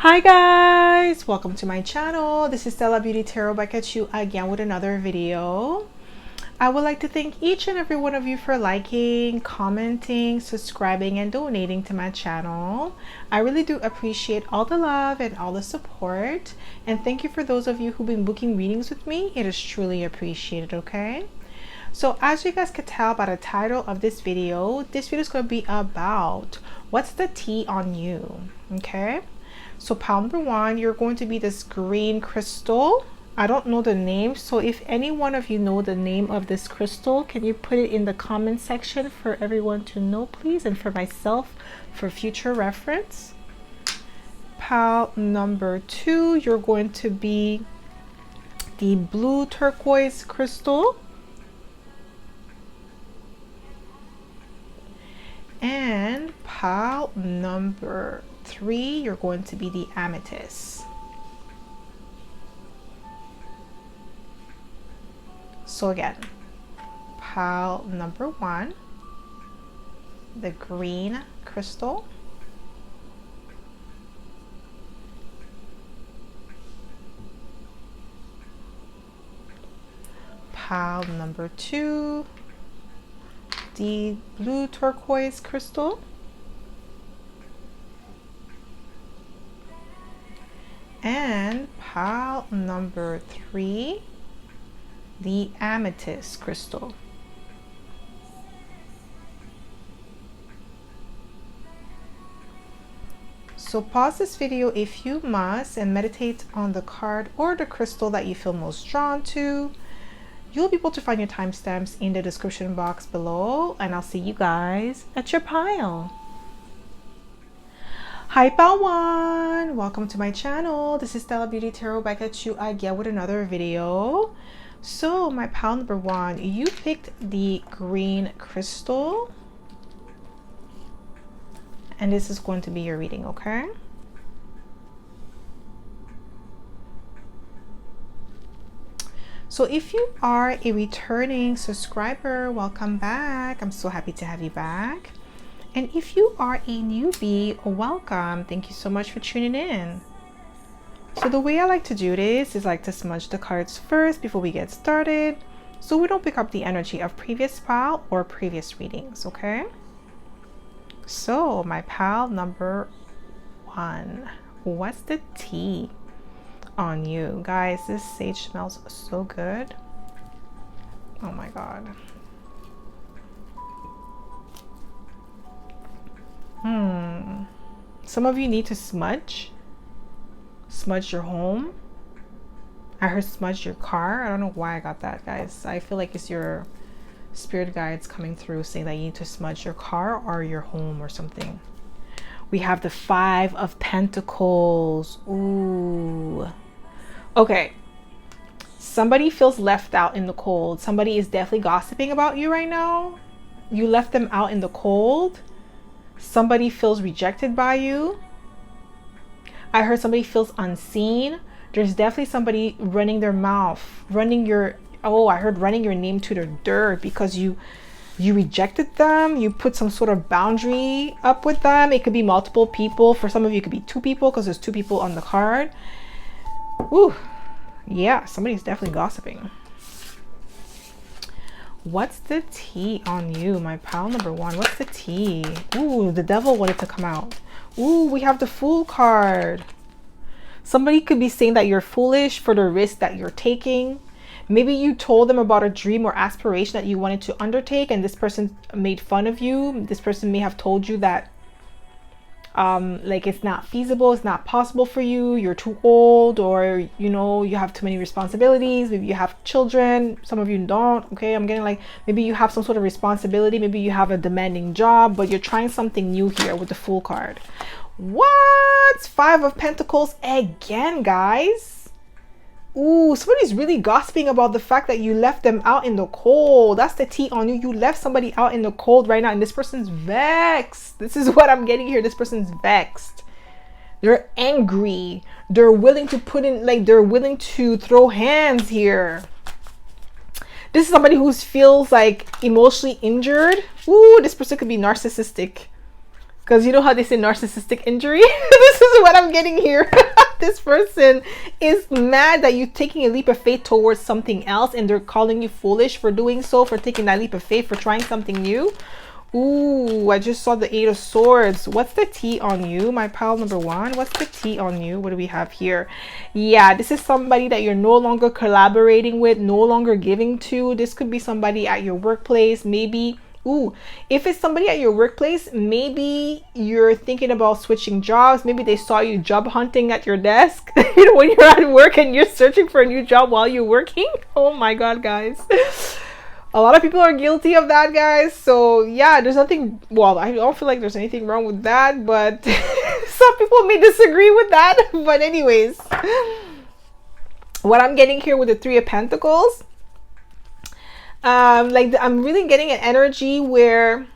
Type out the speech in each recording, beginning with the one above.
Hi guys, welcome to my channel. This is Stella Beauty Tarot back at you again with another video. I would like to thank each and every one of you for liking, commenting, subscribing, and donating to my channel. I really do appreciate all the love and all the support, and thank you for those of you who've been booking readings with me. It is truly appreciated. Okay, so as you guys could tell by the title of this video is going to be about what's the tea on you. Okay, so pile number one, you're going to be this green crystal. I don't know the name, so if any one of you know the name of this crystal, can you put it in the comment section for everyone to know, please, and for myself for future reference. Pile number two, you're going to be the blue turquoise crystal. And pile number three, you're going to be the amethyst. So again, pile number one, the green crystal. Pile number two, the blue turquoise crystal. And pile number three, the amethyst crystal. So pause this video if you must and meditate on the card or the crystal that you feel most drawn to. You'll be able to find your timestamps in the description box below, and I'll see you guys at your pile. Hi pile one, welcome to my channel. This is Stella Beauty Tarot back at you again with another video. So my pile number one, you picked the green crystal, and this is going to be your reading. Okay, so if you are a returning subscriber, welcome back. I'm so happy to have you back. And if you are a newbie, welcome. Thank you so much for tuning in. So the way I like to do this is like to smudge the cards first before we get started, so we don't pick up the energy of previous pile or previous readings. Okay, so my pile number one, what's the tea on you? Guys, this sage smells so good. Oh my god. Some of you need to smudge your home. I heard smudge your car. I don't know why I got that, guys. I feel like it's your spirit guides coming through saying that you need to smudge your car or your home or something. We have the Five of Pentacles. Ooh. Okay. Somebody feels left out in the cold. Somebody is definitely gossiping about you right now. You left them out in the cold. Somebody feels rejected by you. I heard somebody feels unseen. There's definitely somebody running their mouth, running your, oh, I heard running your name to the dirt because you rejected them. You put some sort of boundary up with them. It could be multiple people. For some of you, it could be two people because there's two people on the card. Ooh, yeah, somebody's definitely gossiping. What's the tea on you, my pile number one? What's the tea? Ooh, the devil wanted to come out. Ooh, we have the Fool card. Somebody could be saying that you're foolish for the risk that you're taking. Maybe you told them about a dream or aspiration that you wanted to undertake, and this person made fun of you. This person may have told you that like it's not feasible, it's not possible for you, you're too old, or you know, you have too many responsibilities. Maybe you have children, some of you don't. Okay, I'm getting like maybe you have some sort of responsibility, maybe you have a demanding job, but you're trying something new here with the Fool card. What? Five of Pentacles again, guys. Ooh, somebody's really gossiping about the fact that you left them out in the cold. That's the tea on you. You left somebody out in the cold right now, and this person's vexed. This is what I'm getting here. This person's vexed. They're angry. They're willing to put in, like, they're willing to throw hands here. This is somebody who feels like emotionally injured. Ooh, this person could be narcissistic. Because you know how they say narcissistic injury? This is what I'm getting here. This person is mad that you're taking a leap of faith towards something else, and they're calling you foolish for doing so, for taking that leap of faith, for trying something new. Ooh, I just saw the 8 of Swords. What's the tea on you, my pal number 1? What's the tea on you? What do we have here? Yeah, this is somebody that you're no longer collaborating with, no longer giving to. This could be somebody at your workplace, maybe. Ooh, if it's somebody at your workplace, maybe you're thinking about switching jobs. Maybe they saw you job hunting at your desk, you know, when you're at work and you're searching for a new job while you're working. Oh my God, guys. A lot of people are guilty of that, guys. So yeah, there's nothing, well, I don't feel like there's anything wrong with that, but some people may disagree with that. But anyways, what I'm getting here with the 3 of Pentacles, I'm really getting an energy where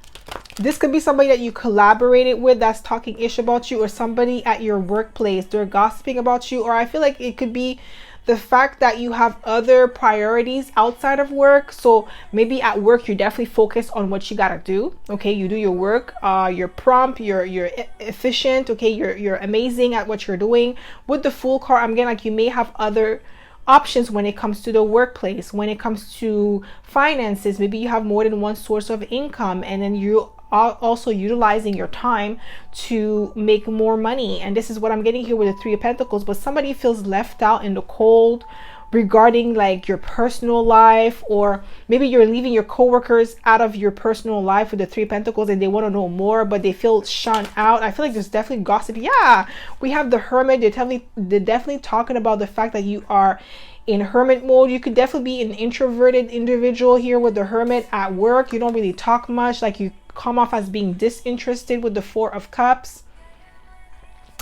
this could be somebody that you collaborated with that's talking ish about you, or somebody at your workplace, they're gossiping about you. Or I feel like it could be the fact that you have other priorities outside of work. So maybe at work you definitely focus on what you gotta do. Okay, you do your work, you're prompt, you're efficient. Okay, you're amazing at what you're doing. With the Fool card, I'm getting like you may have other options when it comes to the workplace, when it comes to finances. Maybe you have more than one source of income, and then you are also utilizing your time to make more money. And this is what I'm getting here with the 3 of Pentacles. But somebody feels left out in the cold regarding like your personal life, or maybe you're leaving your coworkers out of your personal life with the 3 of Pentacles, and they want to know more, but they feel shunned out. I feel like there's definitely gossip. Yeah, we have the Hermit. They're definitely talking about the fact that you are in hermit mode. You could definitely be an introverted individual here with the Hermit at work. You don't really talk much, like you come off as being disinterested with the 4 of Cups.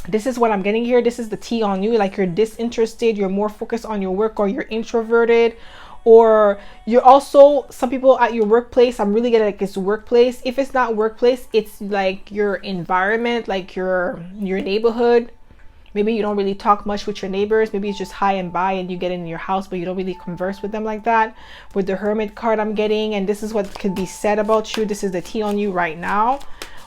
This is what I'm getting here. This is the tea on you. Like you're disinterested, you're more focused on your work, or you're introverted, or you're also, some people at your workplace, I'm really getting like it's workplace. If it's not workplace, it's like your environment, like your neighborhood. Maybe you don't really talk much with your neighbors. Maybe it's just hi and bye, and you get in your house, but you don't really converse with them like that. With the Hermit card I'm getting, and this is what could be said about you. This is the tea on you right now.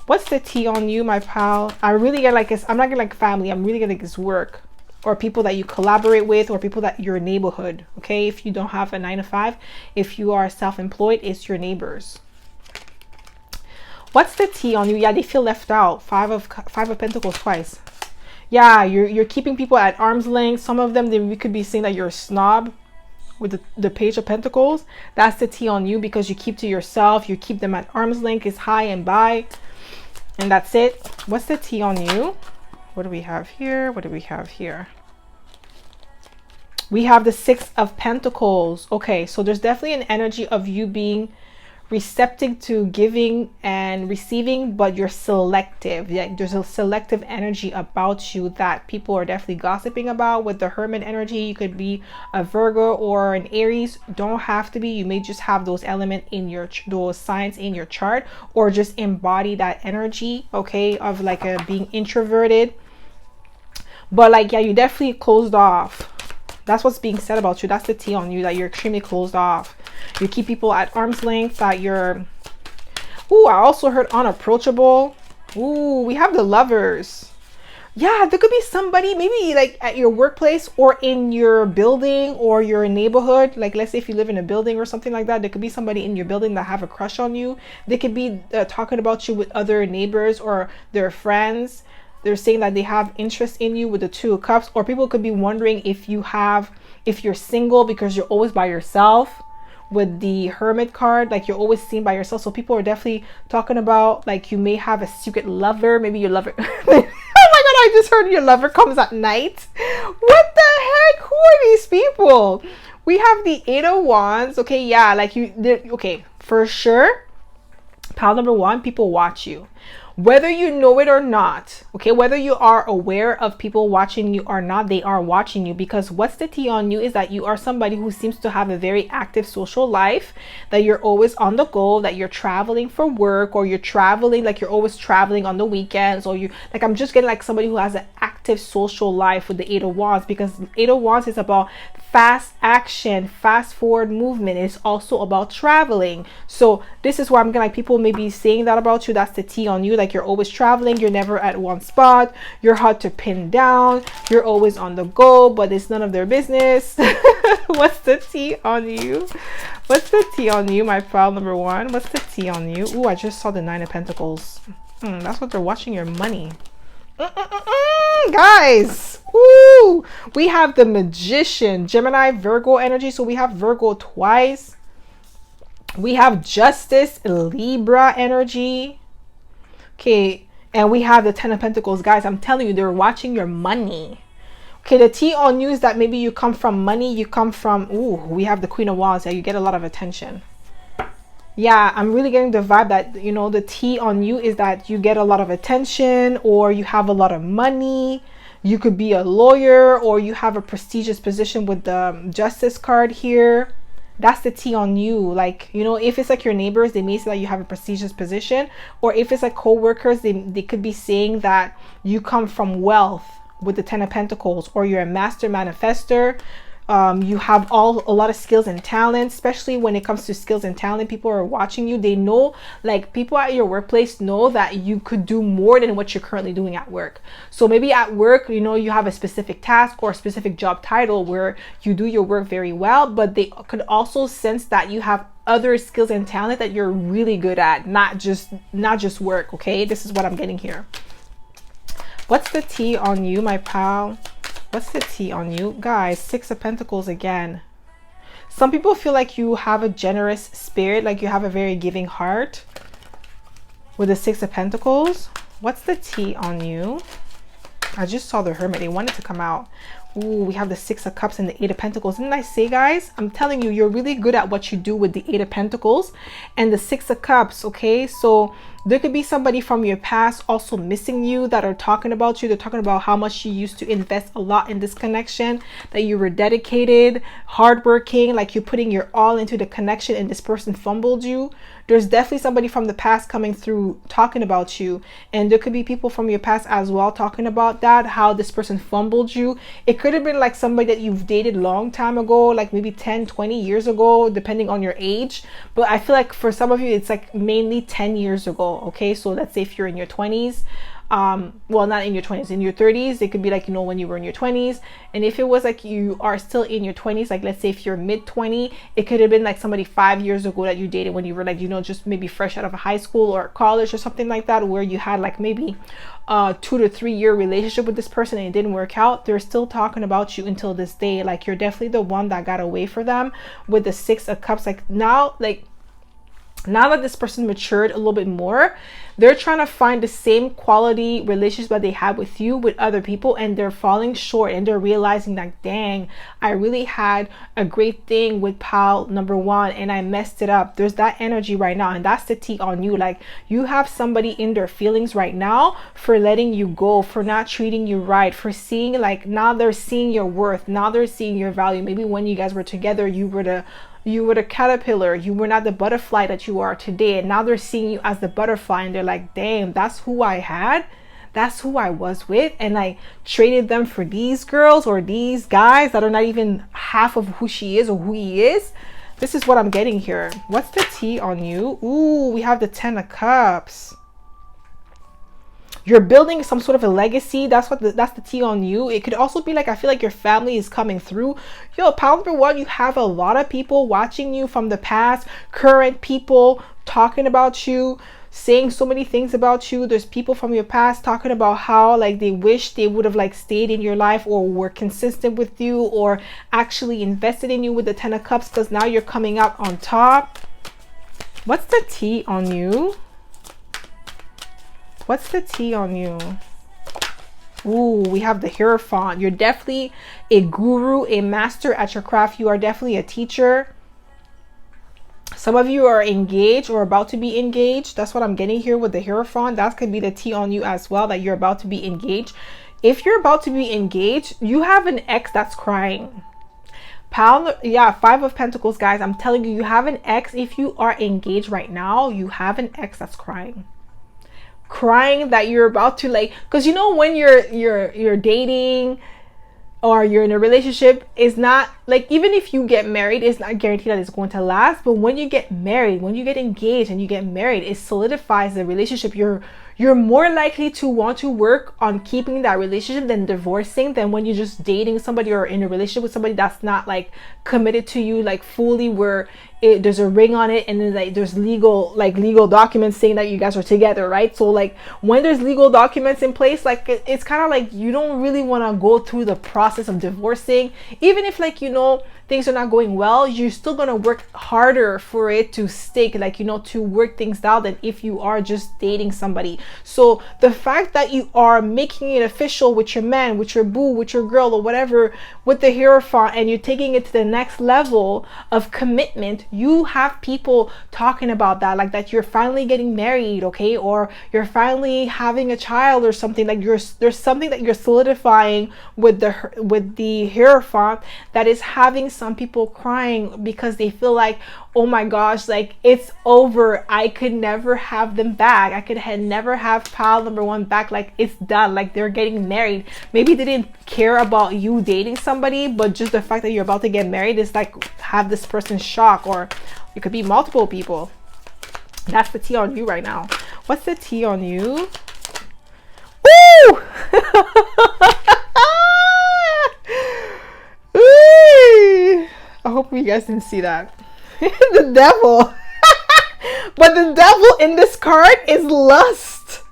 What's the tea on you, my pal? I really get like this. I'm not getting like family. I'm really getting this work, or people that you collaborate with, or people that your neighborhood. Okay, if you don't have a 9 to 5, if you are self-employed, it's your neighbors. What's the tea on you? Yeah, they feel left out. 5 of Pentacles twice. Yeah, you're keeping people at arm's length. Some of them, we could be saying that you're a snob with the Page of Pentacles. That's the tea on you, because you keep to yourself. You keep them at arm's length. It's hi and bye, and that's it. What's the tea on you? What do we have here? What do we have here? We have the 6 of Pentacles. Okay, so there's definitely an energy of you being receptive to giving and receiving, but you're selective. Yeah, there's a selective energy about you that people are definitely gossiping about. With the Hermit energy, you could be a Virgo or an Aries. Don't have to be. You may just have those elements in your those signs in your chart, or just embody that energy, okay, of like a being introverted. But like, yeah, you definitely closed off. That's what's being said about you. That's the tea on you, that you're extremely closed off. You keep people at arm's length, that you're... Ooh, I also heard unapproachable. Ooh, we have the Lovers. Yeah, there could be somebody maybe like at your workplace, or in your building, or your neighborhood. Like, let's say if you live in a building or something like that, there could be somebody in your building that have a crush on you. They could be talking about you with other neighbors or their friends. They're saying that they have interest in you with the 2 of Cups. Or people could be wondering if you're single, because you're always by yourself. With the Hermit card, like you're always seen by yourself. So people are definitely talking about like you may have a secret lover. Maybe your lover... Oh my God, I just heard your lover comes at night. What the heck? Who are these people? We have the 8 of Wands. Okay, yeah, like okay, for sure. Pile number 1, people watch you. Whether you know it or not, okay, whether you are aware of people watching you or not, they are watching you. Because what's the tea on you is that you are somebody who seems to have a very active social life, that you're always on the go, that you're traveling for work, or you're traveling, like you're always traveling on the weekends, or you, like, I'm just getting like somebody who has an active social life with the 8 of Wands, because 8 of Wands is about fast action, fast forward movement. It's also about traveling. So this is where I'm gonna, like, people may be saying that about you. That's the T on you. Like, you're always traveling, you're never at one spot, you're hard to pin down, you're always on the go, but it's none of their business. What's the T on you? What's the T on you, my pal number one? What's the T on you? Ooh, I just saw the 9 of Pentacles. That's what they're watching, your money. Guys, woo, we have the Magician, Gemini, Virgo energy. So we have Virgo twice. We have Justice, Libra energy. Okay, and we have the 10 of Pentacles. Guys, I'm telling you, they're watching your money. Okay, the T on you is that maybe you come from money, you come from, ooh, we have the Queen of Wands. Yeah, you get a lot of attention. Yeah, I'm really getting the vibe that, you know, the T on you is that you get a lot of attention, or you have a lot of money. You could be a lawyer, or you have a prestigious position with the Justice card here. That's the T on you. Like, you know, if it's like your neighbors, they may say that you have a prestigious position, or if it's like co-workers, they could be saying that you come from wealth with the 10 of Pentacles, or you're a master manifester. You have a lot of skills and talent, especially when it comes to skills and talent. People are watching you. They know, like, people at your workplace know that you could do more than what you're currently doing at work. So maybe at work, you know, you have a specific task or a specific job title where you do your work very well, but they could also sense that you have other skills and talent that you're really good at, not just work. Okay, this is what I'm getting here. What's the T on you, my pal? What's the T on you? Guys, 6 of Pentacles again. Some people feel like you have a generous spirit, like you have a very giving heart with the 6 of Pentacles. What's the T on you? I just saw the Hermit. They wanted to come out. Ooh, we have the 6 of Cups and the 8 of Pentacles. Didn't I say, guys? I'm telling you, you're really good at what you do with the 8 of Pentacles and the 6 of Cups, okay? So there could be somebody from your past also missing you that are talking about you. They're talking about how much you used to invest a lot in this connection, that you were dedicated, hardworking, like you're putting your all into the connection, and this person fumbled you. There's definitely somebody from the past coming through talking about you, and there could be people from your past as well talking about that, how this person fumbled you. It could have been like somebody that you've dated long time ago, like maybe 10-20 years ago, depending on your age. But I feel like for some of you, it's like mainly 10 years ago. Okay, so let's say if you're in your 20s, well, not in your 20s, in your 30s, it could be like, you know, when you were in your 20s. And if it was like you are still in your 20s, like let's say if you're mid-20, it could have been like somebody 5 years ago that you dated when you were like, you know, just maybe fresh out of high school or college or something like that, where you had like maybe 2 to 3 year relationship with this person and it didn't work out. They're still talking about you until this day. Like, you're definitely the one that got away for them with the 6 of Cups. Like now, now that this person matured a little bit more, they're trying to find the same quality relationship that they had with you with other people, and they're falling short, and they're realizing that, dang, I really had a great thing with pal number one and I messed it up. There's that energy right now, and that's the T on you. Like, you have somebody in their feelings right now for letting you go, for not treating you right, for seeing, like, now they're seeing your worth, now they're seeing your value. Maybe when you guys were together, you were the caterpillar, you were not the butterfly that you are today, and now they're seeing you as the butterfly, and they're like, damn, that's who I had, that's who I was with, and I traded them for these girls or these guys that are not even half of who she is or who he is. This is what I'm getting here. What's the T on you? Ooh, we have the 10 of Cups. You're building some sort of a legacy. That's the T on you. It could also be like, I feel like your family is coming through. Yo, pal number one, you have a lot of people watching you from the past, current people talking about you, saying so many things about you. There's people from your past talking about how, like, they wish they would have, like, stayed in your life or were consistent with you or actually invested in you with the 10 of Cups, because now you're coming out on top. What's the T on you? What's the T on you? Ooh, we have the Hierophant. You're definitely a guru, a master at your craft. You are definitely a teacher. Some of you are engaged or about to be engaged. That's what I'm getting here with the Hierophant. That could be the T on you as well, that you're about to be engaged. If you're about to be engaged, you have an ex that's crying. Yeah, 5 of Pentacles, guys. I'm telling you, you have an ex. If you are engaged right now, you have an ex that's crying that you're about to, like, because you know when you're dating, or you're in a relationship, is not like, even if you get married, it's not guaranteed that it's going to last. But when you get married, when you get engaged and you get married, it solidifies the relationship. You're more likely to want to work on keeping that relationship than divorcing, than when you're just dating somebody or in a relationship with somebody that's not like committed to you like fully, where there's a ring on it, and then like there's legal documents saying that you guys are together, right? So like when there's legal documents in place, like it's kind of like you don't really want to go through the process of divorcing. Even if like, you know, things are not going well, you're still gonna work harder for it to stick, like, you know, to work things out, than if you are just dating somebody. So the fact that you are making it official with your man, with your boo, with your girl, or whatever, with the Hierophant, and you're taking it to the next level of commitment, you have people talking about that, like that you're finally getting married, okay, or you're finally having a child or something. Like there's something that you're solidifying with the Hierophant that is having some people crying, because they feel like, oh my gosh, like it's over, I could never have them back, I could never have pile number one back, like it's done, like they're getting married. Maybe they didn't care about you dating somebody, but just the fact that you're about to get married is like have this person shock, or it could be multiple people. That's the tea on you right now. What's the tea on you? Woo! I hope you guys didn't see that. The devil. But the devil in this card is lust.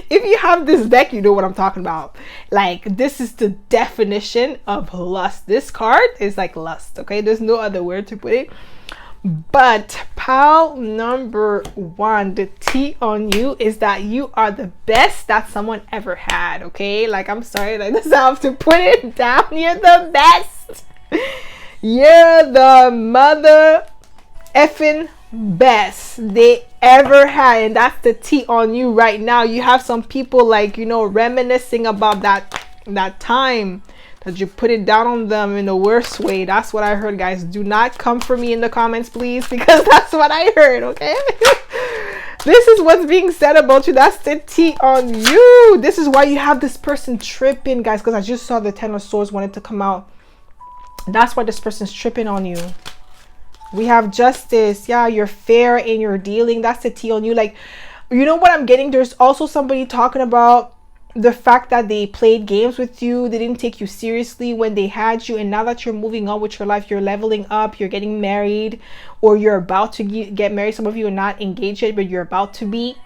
If you have this deck, you know what I'm talking about. Like, this is the definition of lust. This card is like lust, okay? There's no other word to put it. But pile number one, the tea on you is that you are the best that someone ever had, okay? Like, I'm sorry, like, this, I have to put it down. You're the best. You're the mother effing best they ever had, and that's the tea on you right now. You have some people, like, you know, reminiscing about that time that you put it down on them in the worst way. That's what I heard, guys. Do not come for me in the comments, please, because that's what I heard, okay? This is what's being said about you. That's the tea on you. This is why you have this person tripping, guys, because I just saw the Ten of Swords wanted to come out. That's why this person's tripping on you. We have Justice. Yeah, you're fair in your dealing. That's the tea on you. Like, you know what I'm getting? There's also somebody talking about the fact that they played games with you. They didn't take you seriously when they had you. And now that you're moving on with your life, you're leveling up, you're getting married, or you're about to get married. Some of you are not engaged yet, but you're about to be.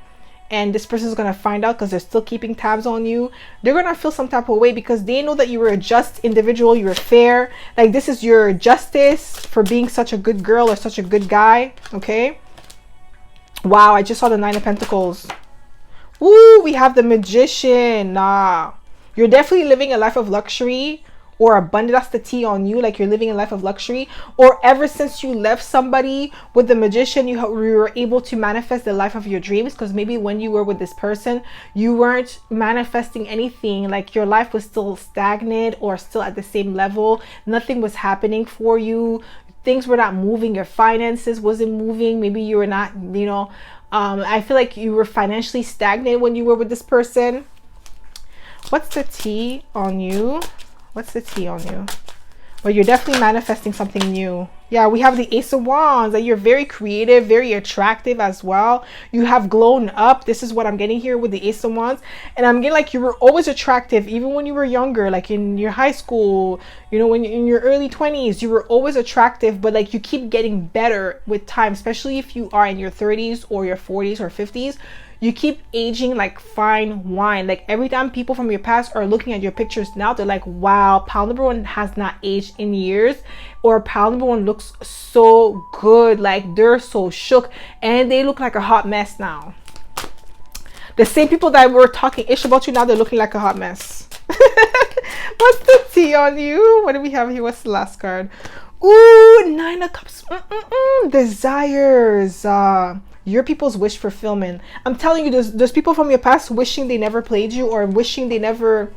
And this person is going to find out because they're still keeping tabs on you. They're going to feel some type of way because they know that you were a just individual. You were fair. Like, this is your justice for being such a good girl or such a good guy. Okay. Wow. I just saw the Nine of Pentacles. Woo. We have the Magician. Nah. You're definitely living a life of luxury or abundance. That's the tea on you. Like, you're living a life of luxury, or ever since you left somebody with the Magician, you were able to manifest the life of your dreams, because maybe when you were with this person, you weren't manifesting anything. Like, your life was still stagnant or still at the same level. Nothing was happening for you. Things were not moving. Your finances wasn't moving. Maybe you were not, you know, I feel like you were financially stagnant when you were with this person. What's the tea on you? What's the tea on you? Well, you're definitely manifesting something new. Yeah, we have the Ace of Wands. That you're very creative, very attractive as well. You have grown up. This is what I'm getting here with the Ace of Wands. And I'm getting like you were always attractive, even when you were younger, like in your high school, you know, when in your early 20s, you were always attractive, but like you keep getting better with time, especially if you are in your 30s or your 40s or 50s. You keep aging like fine wine. Like, every time people from your past are looking at your pictures now, they're like, wow, pile number one has not aged in years, or pile number one looks so good. Like, they're so shook and they look like a hot mess now. The same people that were talking ish about you, now they're looking like a hot mess. What's the tea on you? What do we have here? What's the last card? Ooh, Nine of Cups. Desires. Your people's wish fulfillment. I'm telling you, there's people from your past wishing they never played you, or wishing they never,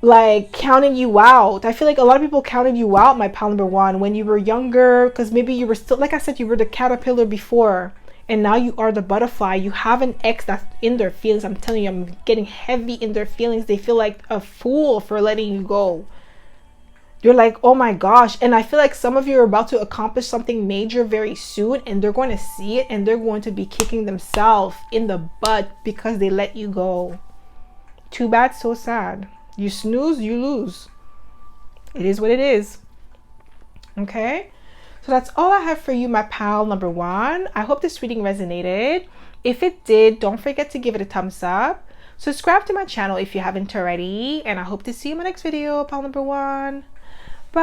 like, counted you out. I feel like a lot of people counted you out, my pile number one, when you were younger, because maybe you were still, like I said, you were the caterpillar before, and now you are the butterfly. You have an ex that's in their feelings. I'm telling you, I'm getting heavy in their feelings. They feel like a fool for letting you go. You're like, oh my gosh. And I feel like some of you are about to accomplish something major very soon, and they're going to see it, and they're going to be kicking themselves in the butt because they let you go. Too bad, so sad. You snooze, you lose. It is what it is. Okay? So that's all I have for you, my pal number one. I hope this reading resonated. If it did, don't forget to give it a thumbs up. Subscribe to my channel if you haven't already. And I hope to see you in my next video, pal number one. Bye.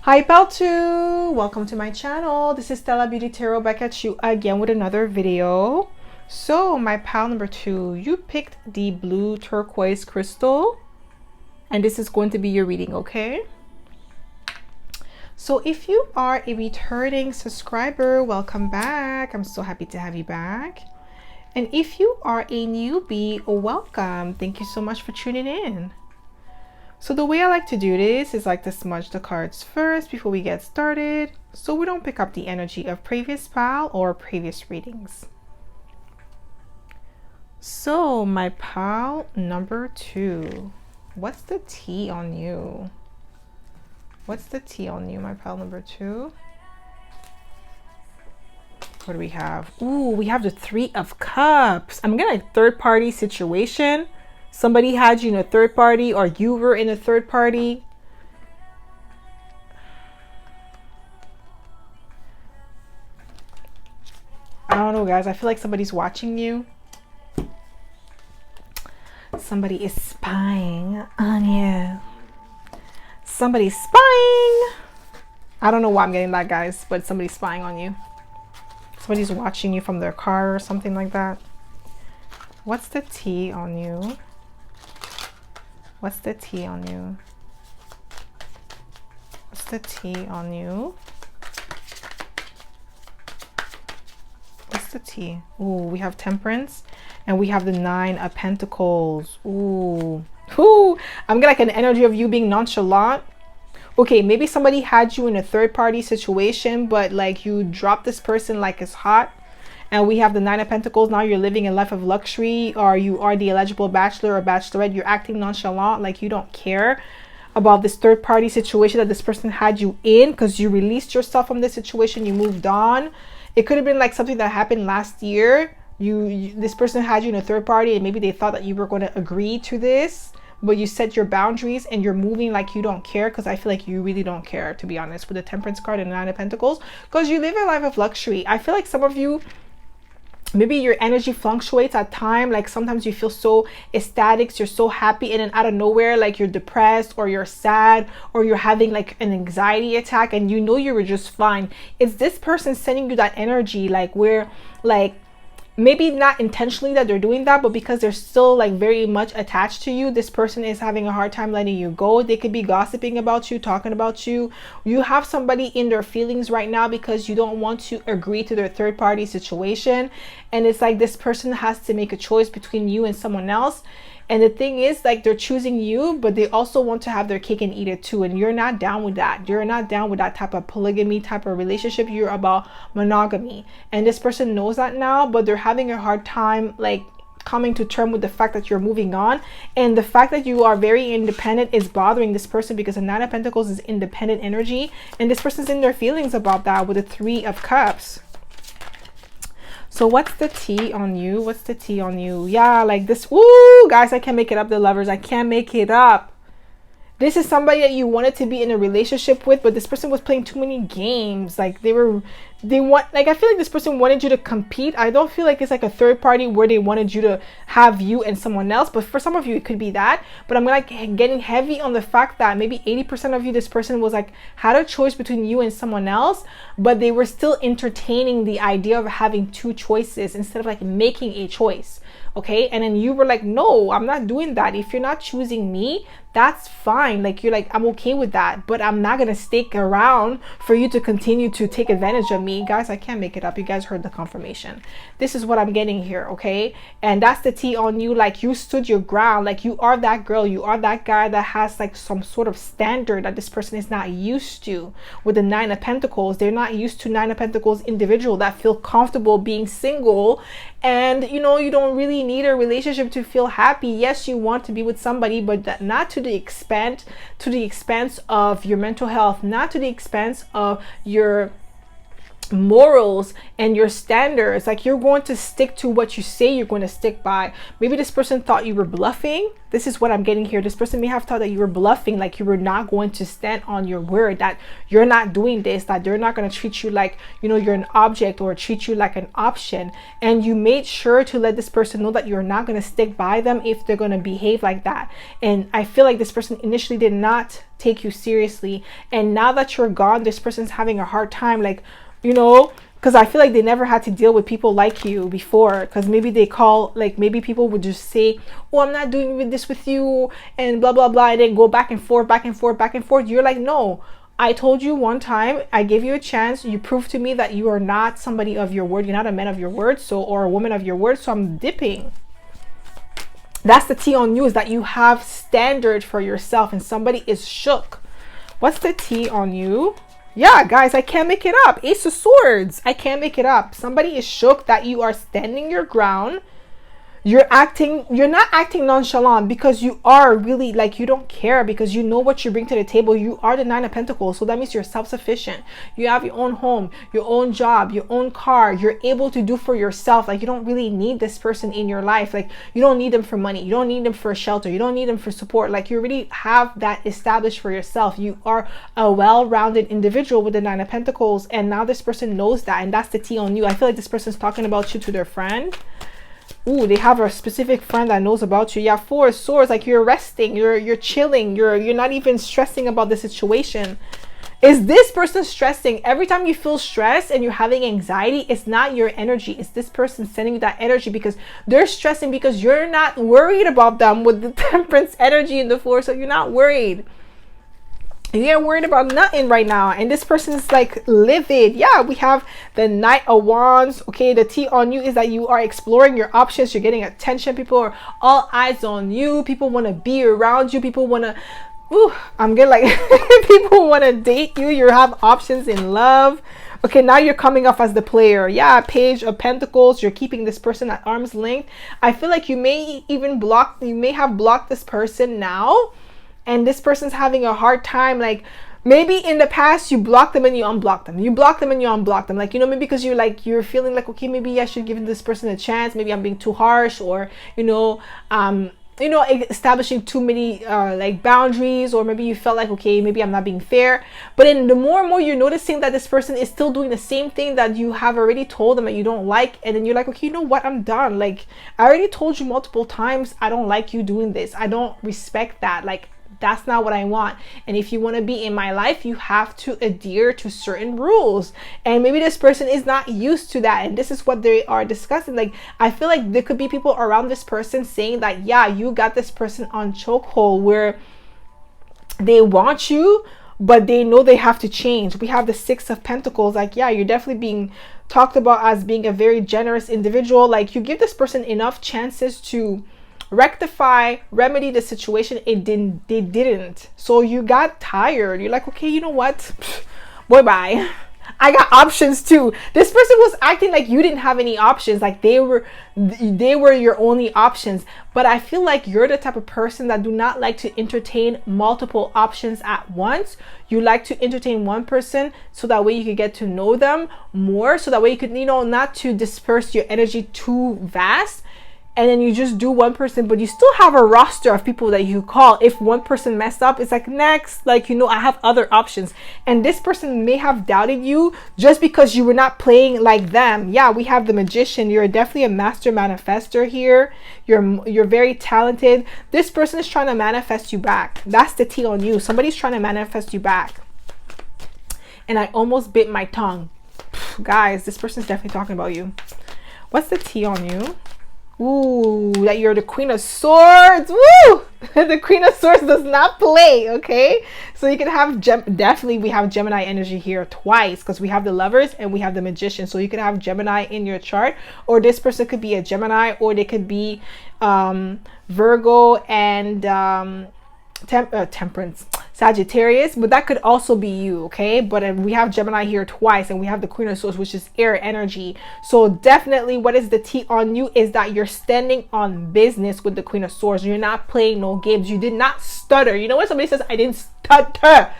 Hi, pal two. Welcome to my channel. This is Stella Beauty Tarot back at you again with another video. So my pal number two, you picked the blue turquoise crystal. And this is going to be your reading, okay? So if you are a returning subscriber, welcome back. I'm so happy to have you back. And if you are a newbie, welcome. Thank you so much for tuning in. So the way I like to do this is like to smudge the cards first before we get started, so we don't pick up the energy of previous pal or previous readings. So my pal number two. What's the tea on you? What's the tea on you, my pal number two? What do we have? Ooh, we have the Three of Cups. I'm getting a third party situation. Somebody had you in a third party, or you were in a third party. I don't know, guys. I feel like somebody's watching you. Somebody is spying on you. Somebody's spying. I don't know why I'm getting that, guys, but somebody's spying on you. Somebody's watching you from their car or something like that. What's the tea on you? What's the tea on you? What's the tea on you? What's the tea? Ooh, we have Temperance. And we have the Nine of Pentacles. Ooh. Ooh. I'm getting like an energy of you being nonchalant. Okay, maybe somebody had you in a third party situation, but like you dropped this person like it's hot. And we have the Nine of Pentacles. Now you're living a life of luxury, or you are the eligible bachelor or bachelorette. You're acting nonchalant, like you don't care about this third party situation that this person had you in, because you released yourself from this situation. You moved on. It could have been like something that happened last year. This person had you in a third party, and maybe they thought that you were going to agree to this, but you set your boundaries and you're moving like you don't care, because I feel like you really don't care, to be honest, with the Temperance card and the Nine of Pentacles, because you live a life of luxury. I feel like some of you, maybe your energy fluctuates at time. Like sometimes you feel so ecstatic, you're so happy, and then out of nowhere, like you're depressed or you're sad or you're having like an anxiety attack, and you know you were just fine. It's this person sending you that energy, like where like maybe not intentionally that they're doing that, but because they're still like very much attached to you, this person is having a hard time letting you go. They could be gossiping about you, talking about you. You have somebody in their feelings right now because you don't want to agree to their third party situation. And it's like this person has to make a choice between you and someone else. And the thing is, like, they're choosing you, but they also want to have their cake and eat it too. And you're not down with that. You're not down with that type of polygamy type of relationship. You're about monogamy. And this person knows that now, but they're having a hard time, like, coming to terms with the fact that you're moving on. And the fact that you are very independent is bothering this person, because the Nine of Pentacles is independent energy. And this person's in their feelings about that with the Three of Cups. So what's the tea on you? What's the tea on you? Yeah, like this. Ooh, guys, I can't make it up, the lovers. I can't make it up. This is somebody that you wanted to be in a relationship with, but this person was playing too many games. Like I feel like this person wanted you to compete. I don't feel like it's like a third party where they wanted you to have you and someone else, but for some of you it could be that. But I'm like getting heavy on the fact that maybe 80% of you, this person was like had a choice between you and someone else, but they were still entertaining the idea of having two choices instead of like making a choice. Okay, and then you were like, no, I'm not doing that. If you're not choosing me, that's fine. Like, you're like, I'm okay with that, but I'm not gonna stick around for you to continue to take advantage of me. me, guys. I can't make it up. You guys heard the confirmation. This is what I'm getting here, okay? And that's the tea on you. Like, you stood your ground. Like, you are that girl, you are that guy that has like some sort of standard that this person is not used to. With the Nine of Pentacles, they're not used to Nine of Pentacles individual that feel comfortable being single. And you know, you don't really need a relationship to feel happy. Yes, you want to be with somebody, but that not to the expense of your mental health, not to the expense of your morals and your standards. Like, you're going to stick to what you say you're going to stick by. Maybe this person thought you were bluffing. This is what I'm getting here. This person may have thought that you were bluffing, like you were not going to stand on your word, that you're not doing this, that they're not going to treat you like, you know, you're an object or treat you like an option. And you made sure to let this person know that you're not going to stick by them if they're going to behave like that. And I feel like this person initially did not take you seriously, and now that you're gone, this person's having a hard time, like, you know, because I feel like they never had to deal with people like you before. Because maybe they call, like, maybe people would just say, oh, I'm not doing this with you, and blah blah blah, and then go back and forth, back and forth, back and forth. You're like, no, I told you one time, I gave you a chance, you proved to me that you are not somebody of your word, you're not a man of your word, so, or a woman of your word, so I'm dipping. That's the tea on you, is that you have standard for yourself and somebody is shook. What's the tea on you? Yeah, guys, I can't make it up. Ace of Swords. I can't make it up. Somebody is shook that you are standing your ground. You're not acting nonchalant, because you are really, like, you don't care, because you know what you bring to the table. You are the Nine of Pentacles, so that means you're self-sufficient. You have your own home, your own job, your own car. You're able to do for yourself. Like, you don't really need this person in your life. Like, you don't need them for money, you don't need them for shelter, you don't need them for support. Like, you already have that established for yourself. You are a well-rounded individual with the Nine of Pentacles, and now this person knows that, and that's the tea on you. I feel like this person's talking about you to their friend. Ooh, they have a specific friend that knows about you. Yeah, Four of Swords, like, you're resting, you're chilling, you're not even stressing about the situation. Is this person stressing? Every time you feel stressed and you're having anxiety, it's not your energy. It's this person sending you that energy, because they're stressing because you're not worried about them with the Temperance energy in the floor. So you're not worried. You ain't worried about nothing right now, and this person is like livid. Yeah, we have the Knight of Wands. Okay, the tea on you is that you are exploring your options. You're getting attention. People are all eyes on you. People want to be around you. People want to, I'm getting like people want to date you. You have options in love. Okay, now you're coming off as the player. Yeah, Page of Pentacles. You're keeping this person at arm's length. I feel like you may have blocked this person now, and this person's having a hard time. Like, maybe in the past you blocked them and you unblocked them. You blocked them and you unblocked them. Like, you know, maybe because you're feeling like, okay, maybe I should give this person a chance. Maybe I'm being too harsh, or, establishing too many like boundaries, or maybe you felt like, okay, maybe I'm not being fair. But then the more and more you're noticing that this person is still doing the same thing that you have already told them that you don't like, and then you're like, okay, you know what, I'm done. Like, I already told you multiple times, I don't like you doing this. I don't respect that. Like, that's not what I want. And if you want to be in my life, you have to adhere to certain rules. And maybe this person is not used to that, and this is what they are discussing. Like, I feel like there could be people around this person saying that, yeah, you got this person on chokehold, where they want you, but they know they have to change. We have the Six of Pentacles. Like, yeah, you're definitely being talked about as being a very generous individual. Like, you give this person enough chances to rectify, remedy the situation. They didn't. So you got tired. You're like, okay, you know what? Boy, bye. I got options too. This person was acting like you didn't have any options. Like, they were your only options. But I feel like you're the type of person that do not like to entertain multiple options at once. You like to entertain one person, so that way you could get to know them more. So that way you could, not to disperse your energy too vast. And then you just do one person, but you still have a roster of people that you call. If one person messed up, it's like, next, like, I have other options. And this person may have doubted you just because you were not playing like them. Yeah, we have the Magician. You're definitely a master manifester here. You're very talented. This person is trying to manifest you back. That's the tea on you. Somebody's trying to manifest you back. And I almost bit my tongue. Guys, this person's definitely talking about you. What's the tea on you? Ooh, that you're the Queen of Swords. Woo! The Queen of Swords does not play, okay? So you can have, definitely we have Gemini energy here twice, because we have the Lovers and we have the Magician. So you could have Gemini in your chart, or this person could be a Gemini, or they could be Virgo and Temperance, Sagittarius, but that could also be you, okay? But we have Gemini here twice, and we have the Queen of Swords, which is air energy. So definitely what is the tea on you is that you're standing on business with the Queen of Swords. You're not playing no games. You did not stutter. You know when somebody says, I didn't stutter?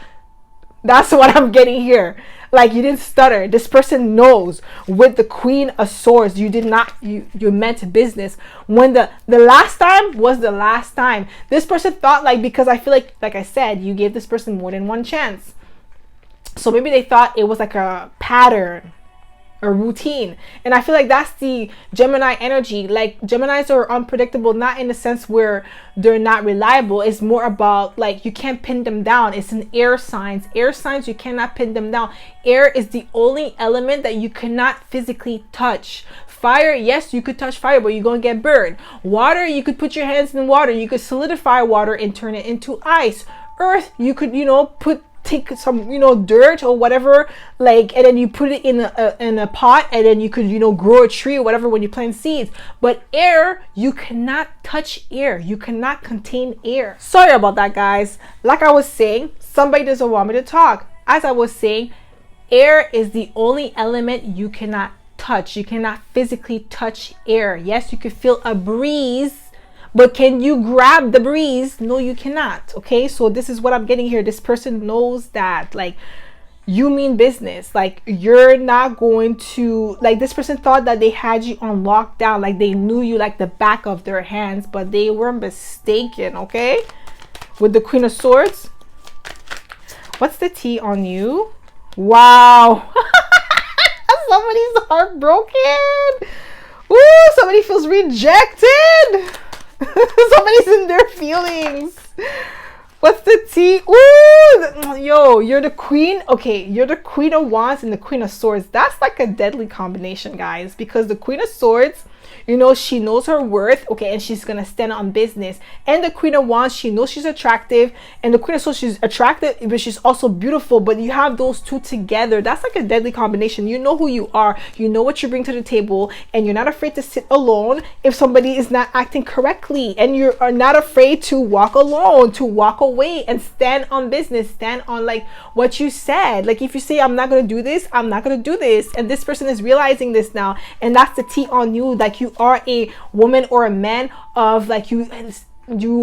That's what I'm getting here. Like, you didn't stutter. This person knows with the Queen of Swords, you did not, you meant business. When the last time was the last time. This person thought, like, because I feel like I said, you gave this person more than one chance. So maybe they thought it was like a pattern, a routine. And I feel like that's the Gemini energy. Like, Geminis are unpredictable, not in the sense where they're not reliable. It's more about, like, you can't pin them down. It's an air signs. Air signs, you cannot pin them down. Air is the only element that you cannot physically touch. Fire, yes, you could touch fire, but you're going to get burned. Water, you could put your hands in water. You could solidify water and turn it into ice. Earth, you could, take some, dirt or whatever, like, and then you put it in a pot, and then you could, grow a tree or whatever when you plant seeds. But air, you cannot touch air. You cannot contain air. Sorry about that, guys. Like I was saying, somebody doesn't want me to talk. As I was saying, air is the only element you cannot touch. You cannot physically touch air. Yes, you could feel a breeze, but can you grab the breeze? No, you cannot. Okay, so this is what I'm getting here. This person knows that, like, you mean business. Like, you're not going to, like, this person thought that they had you on lockdown, like they knew you like the back of their hands, but they were mistaken. Okay, with the Queen of Swords, what's the tea on you? Wow. Somebody's heartbroken. Ooh, somebody feels rejected. Somebody's in their feelings. What's the tea? Ooh, yo, you're the queen. Okay, you're the Queen of Wands and the Queen of Swords. That's like a deadly combination, guys, because the Queen of Swords, she knows her worth, okay, and she's gonna stand on business. And the Queen of Wands, she knows she's attractive, and the Queen of Swords, she's attractive, but she's also beautiful. But you have those two together, that's like a deadly combination. You know who you are, you know what you bring to the table, and you're not afraid to sit alone if somebody is not acting correctly, and you are not afraid to walk alone, to walk away and stand on business, stand on, like, what you said. Like, if you say, I'm not gonna do this, I'm not gonna do this, and this person is realizing this now, and that's the tea on you. Like, you are a woman or a man of, like, you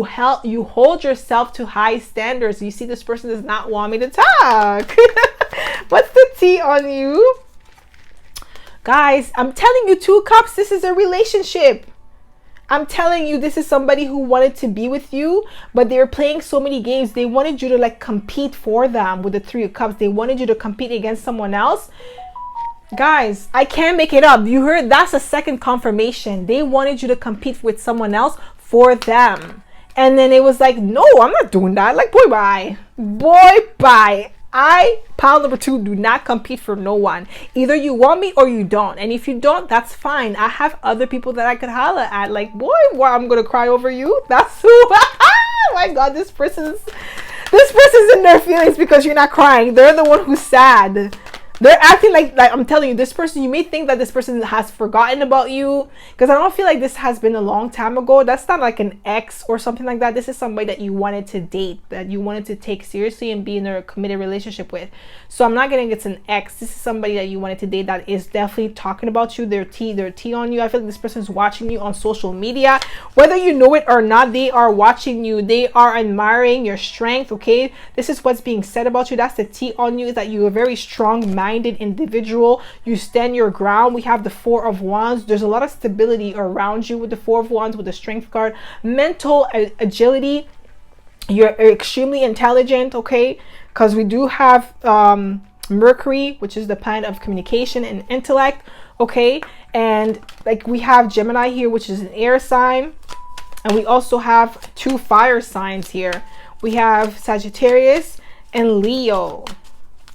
hold yourself to high standards. You see, this person does not want me to talk. What's the tea on you, guys? I'm telling you, 2 cups, this is a relationship. I'm telling you, this is somebody who wanted to be with you, but they were playing so many games. They wanted you to, like, compete for them with the 3 of cups. They wanted you to compete against someone else. Guys, I can't make it up. You heard? That's a second confirmation. They wanted you to compete with someone else for them. And then it was like, no, I'm not doing that. Like, boy, bye. Boy, bye. Pile number 2, do not compete for no one. Either you want me or you don't. And if you don't, that's fine. I have other people that I could holler at. Like, boy, I'm going to cry over you. That's who. Oh my God, this person's in their feelings because you're not crying. They're the one who's sad. They're acting like I'm telling you, this person, you may think that this person has forgotten about you, because I don't feel like this has been a long time ago. That's not like an ex or something like that. This is somebody that you wanted to date, that you wanted to take seriously and be in a committed relationship with. So I'm not getting it's an ex. This is somebody that you wanted to date that is definitely talking about you. Their tea on you. I feel like this person's watching you on social media. Whether you know it or not, they are watching you. They are admiring your strength, okay? This is what's being said about you. That's the tea on you, is that you're a very strong-minded individual. You stand your ground. We have the 4 of Wands. There's a lot of stability around you with the 4 of Wands, with the Strength card. Mental agility. You're extremely intelligent, okay? Because we do have Mercury, which is the planet of communication and intellect, okay? And, like, we have Gemini here, which is an air sign. And we also have 2 fire signs here. We have Sagittarius and Leo.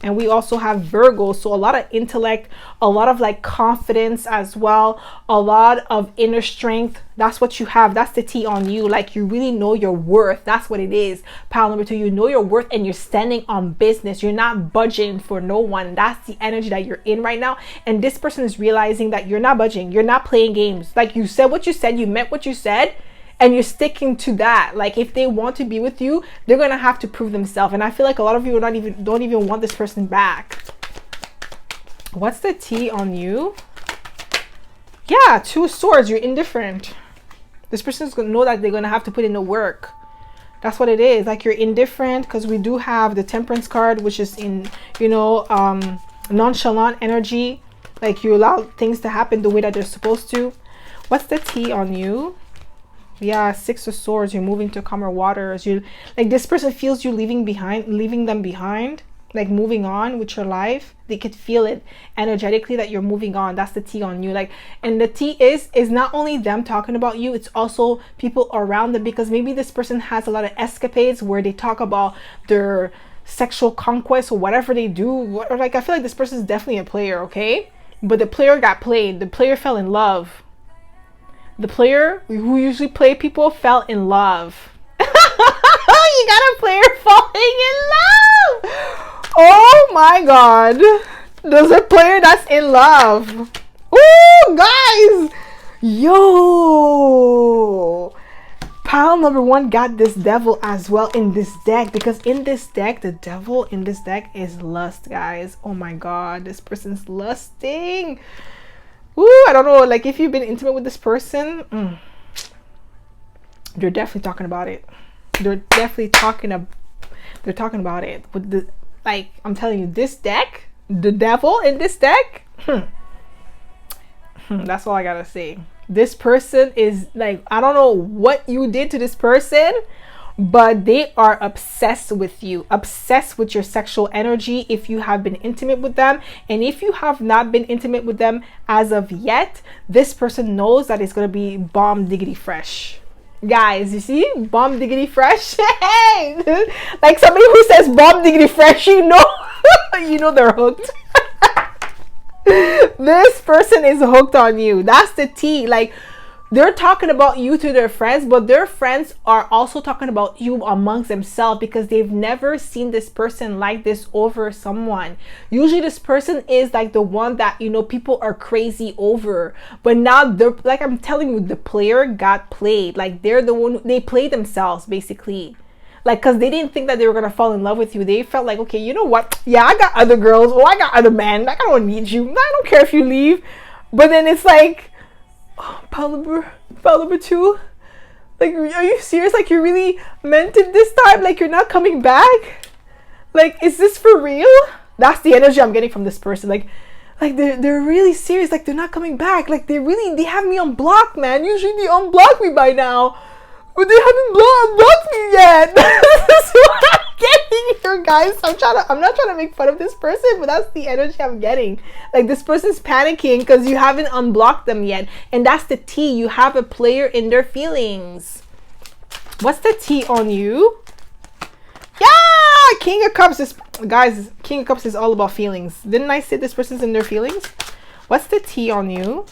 And we also have Virgo, so a lot of intellect, a lot of like confidence as well, a lot of inner strength. That's what you have. That's the T on you. Like, you really know your worth. That's what it is. Pile number 2, you know your worth and you're standing on business. You're not budging for no one. That's the energy that you're in right now. And this person is realizing that you're not budging. You're not playing games. Like, you said what you said, you meant what you said, and you're sticking to that. Like, if they want to be with you, they're gonna have to prove themselves. And I feel like a lot of you don't even want this person back. What's the T on you? Yeah, 2 of Swords. You're indifferent. This person's gonna know that they're gonna have to put in the work. That's what it is. Like, you're indifferent, because we do have the Temperance card, which is in, you know, nonchalant energy. Like, you allow things to happen the way that they're supposed to. What's the T on you? Yeah, 6 of Swords. You're moving to calmer waters. You, like, this person feels you leaving them behind, like moving on with your life. They could feel it energetically that you're moving on. That's the T on you. Like, and the T is not only them talking about you, it's also people around them, because maybe this person has a lot of escapades where they talk about their sexual conquest or whatever they do. Or, like, I feel like this person is definitely a player, okay? But the player got played. The player fell in love. The player who usually play people fell in love. You got a player falling in love. Oh my God. There's a player that's in love. Oh, guys. Yo. Pile number 1 got this devil as well in this deck, because in this deck, the devil in this deck is lust, guys. Oh my God. This person's lusting. Ooh, I don't know, like, if you've been intimate with this person, they're definitely talking about it. They're definitely talking about it. With the, like, I'm telling you, this deck, the devil in this deck, that's all I gotta say. This person is, like, I don't know what you did to this person, but they are obsessed with you, obsessed with your sexual energy if you have been intimate with them. And if you have not been intimate with them as of yet, this person knows that it's going to be bomb diggity fresh. Guys, you see? Bomb diggity fresh. Hey! Like, somebody who says bomb diggity fresh, you know, you know they're hooked. This person is hooked on you. That's the T. Like, they're talking about you to their friends, but their friends are also talking about you amongst themselves, because they've never seen this person like this over someone. Usually this person is like the one that, you know, people are crazy over, but now they're, like, I'm telling you, the player got played. Like, they're the one, they played themselves basically. Like, because they didn't think that they were going to fall in love with you. They felt like, okay, you know what? Yeah, I got other girls. Oh, I got other men. Like, I don't need you. I don't care if you leave. But then it's like, oh, pile number 2, like, are you serious? Like, you really meant it this time? Like, you're not coming back? Like, is this for real? That's the energy I'm getting from this person. Like they're really serious. Like, they're not coming back. Like, they have me unblocked, man. Usually they unblock me by now, but they haven't unblocked me yet. This is what I'm getting here, guys. I'm not trying to make fun of this person, but that's the energy I'm getting. Like, this person's panicking because you haven't unblocked them yet. And that's the T. You have a player in their feelings. What's the T on you? Yeah! King of Cups is, guys, King of Cups is all about feelings. Didn't I say this person's in their feelings? What's the T on you?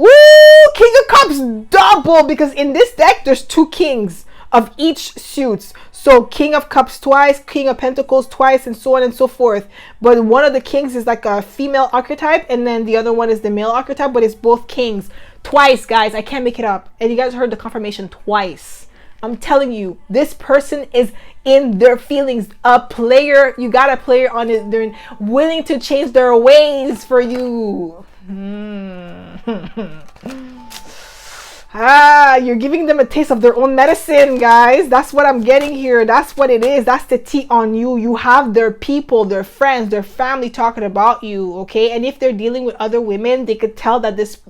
Ooh, King of Cups double, because in this deck there's 2 kings of each suits. So King of Cups twice, King of Pentacles twice, and so on and so forth. But one of the kings is like a female archetype, and then the other one is the male archetype, but it's both kings. Twice, guys. I can't make it up. And you guys heard the confirmation twice. I'm telling you, this person is in their feelings. A player, you got a player on it. They're willing to change their ways for you. You're giving them a taste of their own medicine, guys. That's what I'm getting here. That's what it is. That's the T on you. You have their people, their friends, their family talking about you, okay? And if they're dealing with other women, they could tell that this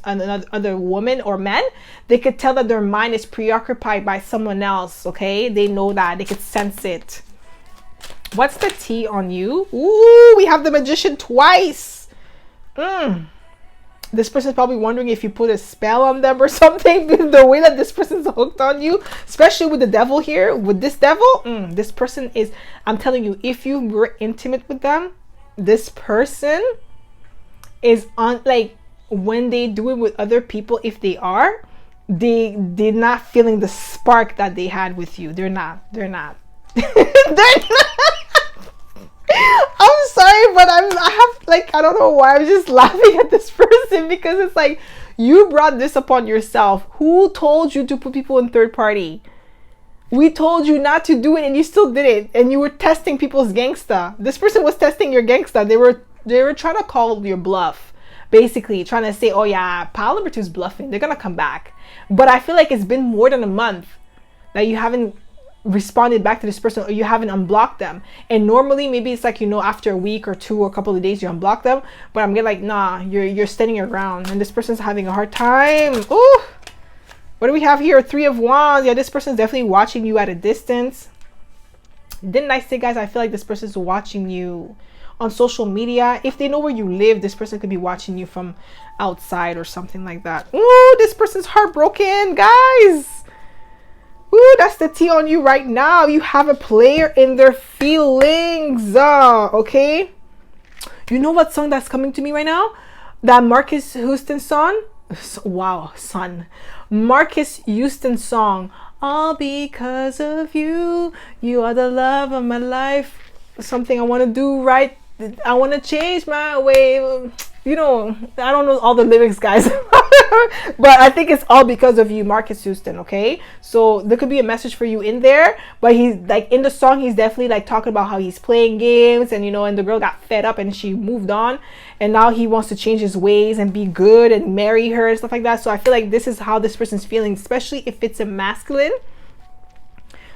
other woman or man, they could tell that their mind is preoccupied by someone else, okay? They know that. They could sense it. What's the T on you? Ooh, we have the Magician twice. This person's probably wondering if you put a spell on them or something. The way that this person's hooked on you, especially with the devil here, with this devil, this person is, I'm telling you, if you were intimate with them, this person is on, like, when they do it with other people, if they're not feeling the spark that they had with you. They're not they're not I'm sorry, but I have, like, I don't know why I'm just laughing at this person, because it's like, you brought this upon yourself. Who told you to put people in third party? We told you not to do it, and you still did it, and you were testing people's gangsta. This person was testing your gangsta. They were trying to call your bluff, basically trying to say, oh yeah, pile number 2 is bluffing, they're gonna come back. But I feel like it's been more than a month that you haven't responded back to this person, or you haven't unblocked them. And normally maybe it's like, after a week or 2 or a couple of days you unblock them, but I'm getting like, nah, you're standing your ground, and this person's having a hard time. Ooh, what do we have here? 3 of Wands. Yeah, this person's definitely watching you at a distance. Didn't I say, guys, I feel like this person's watching you on social media. If they know where you live, this person could be watching you from outside or something like that. Ooh, this person's heartbroken, guys. Ooh, that's the tea on you right now. You have a player in their feelings. Okay. You know what song that's coming to me right now? That Marcus Houston song. Wow, son. Marcus Houston song. All because of you. You are the love of my life. Something I want to do right. I want to change my way. I don't know all the lyrics, guys. But I think it's all because of you, Marcus Houston. Okay, so there could be a message for you in there, but he's like, in the song, he's definitely like talking about how he's playing games, and and the girl got fed up and she moved on, and now he wants to change his ways and be good and marry her and stuff like that. So I feel like this is how this person's feeling, especially if it's a masculine.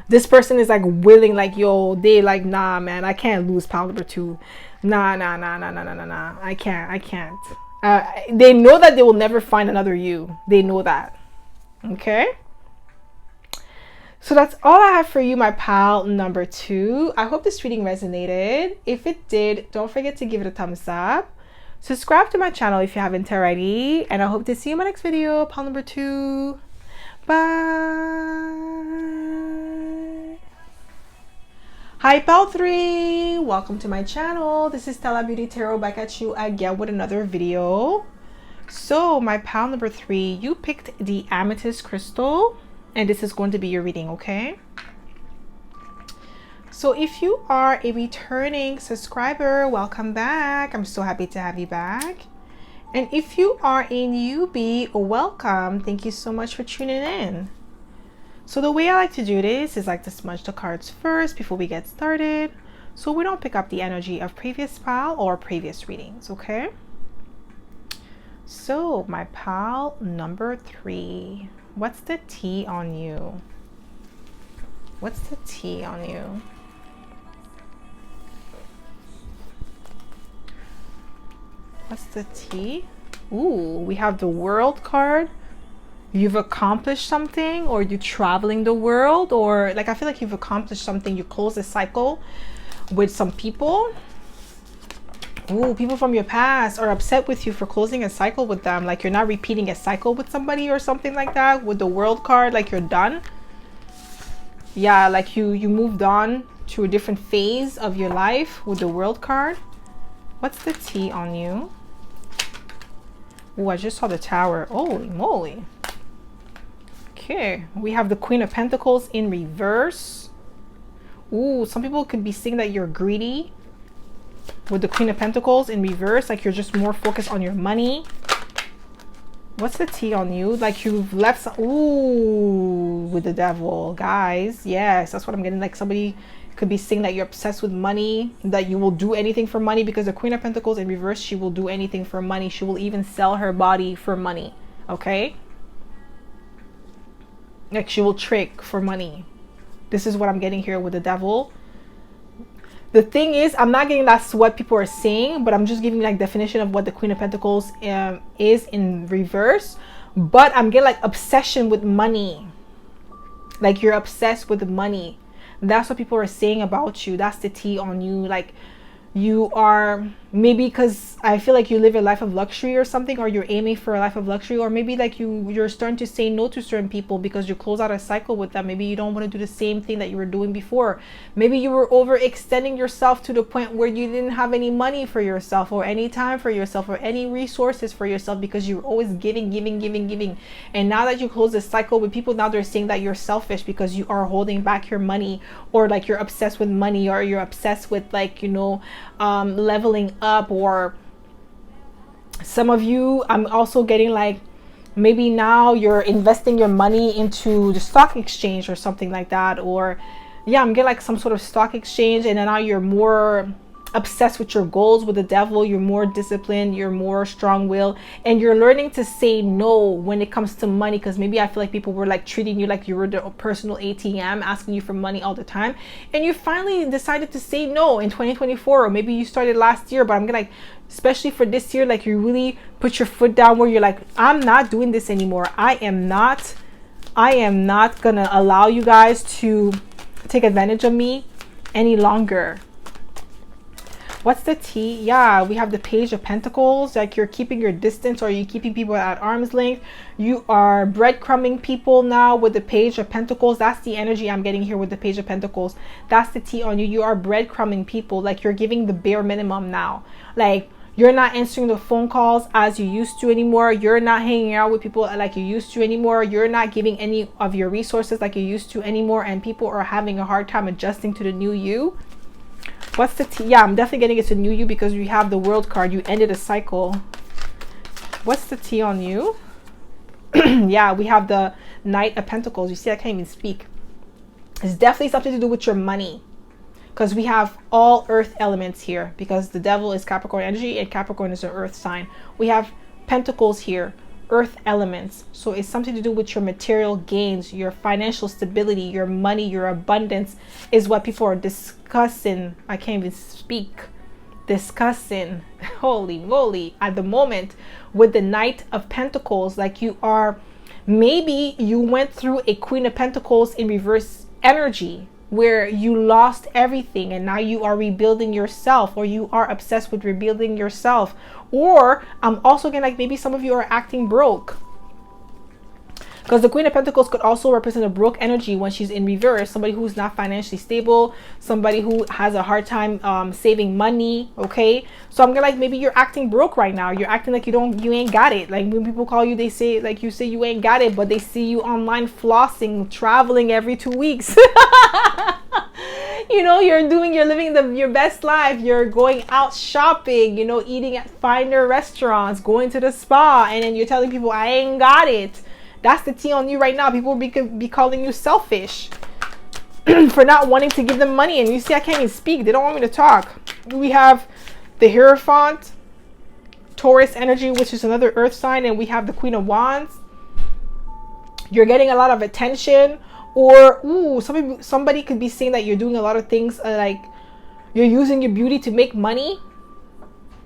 This person is like willing, like, yo, they like, nah, man, I can't lose pile number 2. Nah. I can't. They know that they will never find another you. They know that. Okay. So that's all I have for you, my pal number 2. I hope this reading resonated. If it did, don't forget to give it a thumbs up. Subscribe to my channel if you haven't already. And I hope to see you in my next video, pal number 2. Bye. Hi pal 3, welcome to my channel. This is Stella Beauty Tarot back at you again with another video. So my pal number 3, you picked the amethyst crystal, and this is going to be your reading, okay? So if you are a returning subscriber, welcome back. I'm so happy to have you back. And if you are a newbie, welcome. Thank you so much for tuning in. So the way I like to do this is like to smudge the cards first before we get started, so we don't pick up the energy of previous pile or previous readings, okay? So my pal number 3, what's the tea on you? What's the tea on you? What's the tea? Ooh, we have the World card. You've accomplished something, or you're traveling the world, or like, I feel like you've accomplished something. You close a cycle with some people. Ooh, people from your past are upset with you for closing a cycle with them. Like, you're not repeating a cycle with somebody or something like that. With the World card, like, you're done. Yeah, like you moved on to a different phase of your life with the World card. What's the tea on you? Ooh, I just saw the Tower. Holy moly. Okay, we have the Queen of Pentacles in reverse. Ooh, some people could be saying that you're greedy with the Queen of Pentacles in reverse, like you're just more focused on your money. What's the tea on you? Like you've left some, ooh, with the Devil, guys. Yes, that's what I'm getting. Like somebody could be saying that you're obsessed with money, that you will do anything for money, because the Queen of Pentacles in reverse, she will do anything for money. She will even sell her body for money, okay? Like she will trick for money. This is what I'm getting here with the Devil. The thing is, I'm not getting that's what people are saying, but I'm just giving like definition of what the Queen of Pentacles is in reverse. But I'm getting like obsession with money. Like you're obsessed with the money. That's what people are saying about you. That's the tea on you. Like you are, maybe because I feel like you live a life of luxury or something, or you're aiming for a life of luxury, or maybe like you're starting to say no to certain people because you close out a cycle with them. Maybe you don't want to do the same thing that you were doing before. Maybe you were overextending yourself to the point where you didn't have any money for yourself, or any time for yourself, or any resources for yourself, because you were always giving. And now that you close this cycle with people, now they're saying that you're selfish because you are holding back your money, or like you're obsessed with money, or you're obsessed with, like, leveling up. Or some of you, I'm also getting like, maybe now you're investing your money into the stock exchange or something like that. Or yeah, I'm getting like some sort of stock exchange, and then now you're more obsessed with your goals with the devil. You're more disciplined, you're more strong-willed, and you're learning to say no when it comes to money. Because maybe I feel like people were like treating you like you were their personal ATM, asking you for money all the time, and you finally decided to say no in 2024. Or maybe you started last year, but I'm gonna, like, especially for this year, like, you really put your foot down where you're like, I'm not doing this anymore. I am not gonna allow you guys to take advantage of me any longer. What's the tea? Yeah, we have the Page of Pentacles. Like, you're keeping your distance, or you're keeping people at arm's length. You are breadcrumbing people now with the Page of Pentacles. That's the energy I'm getting here with the Page of Pentacles. That's the tea on you. You are breadcrumbing people. Like, you're giving the bare minimum now. Like, you're not answering the phone calls as you used to anymore. You're not hanging out with people like you used to anymore. You're not giving any of your resources like you used to anymore. And people are having a hard time adjusting to the new you. What's the tea? Yeah, I'm definitely getting it's a new you, because you have the World card. You ended a cycle. What's the tea on you? Yeah, we have the Knight of Pentacles. You see, I can't even speak. It's definitely something to do with your money, because we have all earth elements here, because the devil is Capricorn energy, and Capricorn is an earth sign. We have Pentacles here, earth elements. So it's something to do with your material gains, your financial stability, your money, your abundance is what people are discussing. I can't even speak. Discussing, holy moly, at the moment with the Knight of Pentacles. Like, you are, maybe you went through a Queen of Pentacles in reverse energy, where you lost everything and now you are rebuilding yourself, or you are obsessed with rebuilding yourself. Or I'm also getting like, maybe some of you are acting broke, because the Queen of Pentacles could also represent a broke energy when she's in reverse. Somebody who's not financially stable, somebody who has a hard time saving money. Okay, so I'm gonna like, maybe you're acting broke right now. You're acting like you ain't got it. Like, when people call you, they say, like, you say you ain't got it, but they see you online flossing, traveling every 2 weeks. You're living your best life. You're going out shopping, eating at finer restaurants, going to the spa, and then you're telling people, I ain't got it. That's the tea on you right now. People be calling you selfish for not wanting to give them money. And you see, I can't even speak. They don't want me to talk. We have the Hierophant, Taurus energy, which is another earth sign, and we have the Queen of Wands. You're getting a lot of attention, or somebody could be saying that you're doing a lot of things, like you're using your beauty to make money.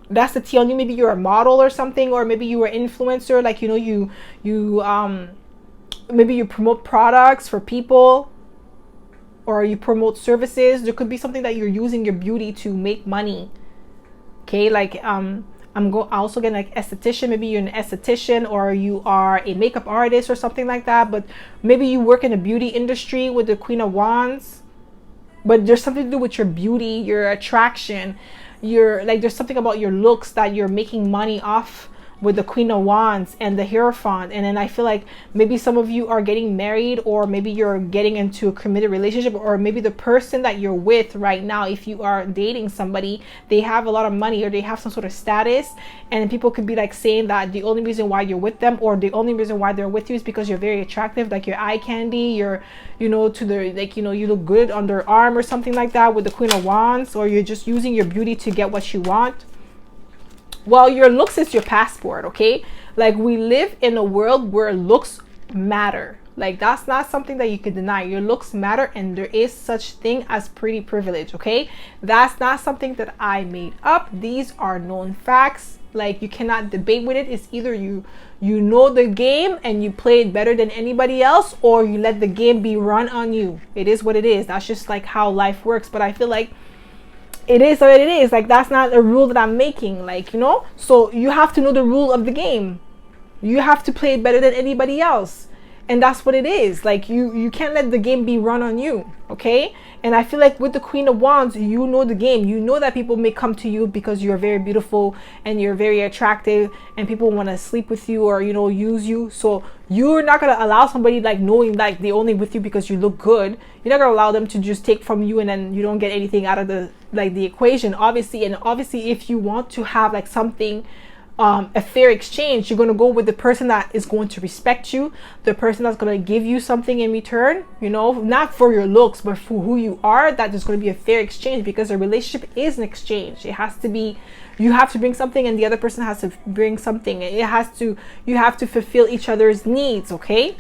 That's the tea on you. Maybe you're a model or something, or maybe you are an influencer. Like, maybe you promote products for people, or you promote services. There could be something that you're using your beauty to make money. Okay, like I'm also getting like esthetician. Maybe you're an esthetician, or you are a makeup artist or something like that. But maybe you work in the beauty industry with the Queen of Wands. But there's something to do with your beauty, your attraction. There's something about your looks that you're making money off with the Queen of Wands and the Hierophant. And then I feel like maybe some of you are getting married, or maybe you're getting into a committed relationship, or maybe the person that you're with right now, if you are dating somebody, they have a lot of money, or they have some sort of status, and people could be like saying that the only reason why you're with them, or the only reason why they're with you, is because you're very attractive, like you're eye candy, you're you look good on their arm or something like that with the Queen of Wands, or you're just using your beauty to get what you want. Well, your looks is your passport, okay? Like, we live in a world where looks matter. Like, that's not something that you can deny. Your looks matter, and there is such thing as pretty privilege, okay? That's not something that I made up. These are known facts. Like, you cannot debate with it. It's either you know the game and you play it better than anybody else, or you let the game be run on you. It is what it is. That's just like how life works. But I feel like it is what it is. Like, that's not a rule that I'm making, like, you know. So you have to know the rule of the game. You have to play better than anybody else, and that's what it is. Like, you can't let the game be run on you, okay? And I feel like with the Queen of Wands, you know the game. You know that people may come to you because you're very beautiful and you're very attractive, and people want to sleep with you or, you know, use you. So you're not going to allow somebody, like, knowing like they only with you because you look good. You're not going to allow them to just take from you and then you don't get anything out of the, like, the equation, obviously. And obviously, if you want to have like something, a fair exchange, you're going to go with the person that is going to respect you, the person that's going to give you something in return, you know, not for your looks but for who you are. That there's going to be a fair exchange, because a relationship is an exchange. It has to be, you have to bring something and the other person has to bring something. It has to, you have to fulfill each other's needs, okay?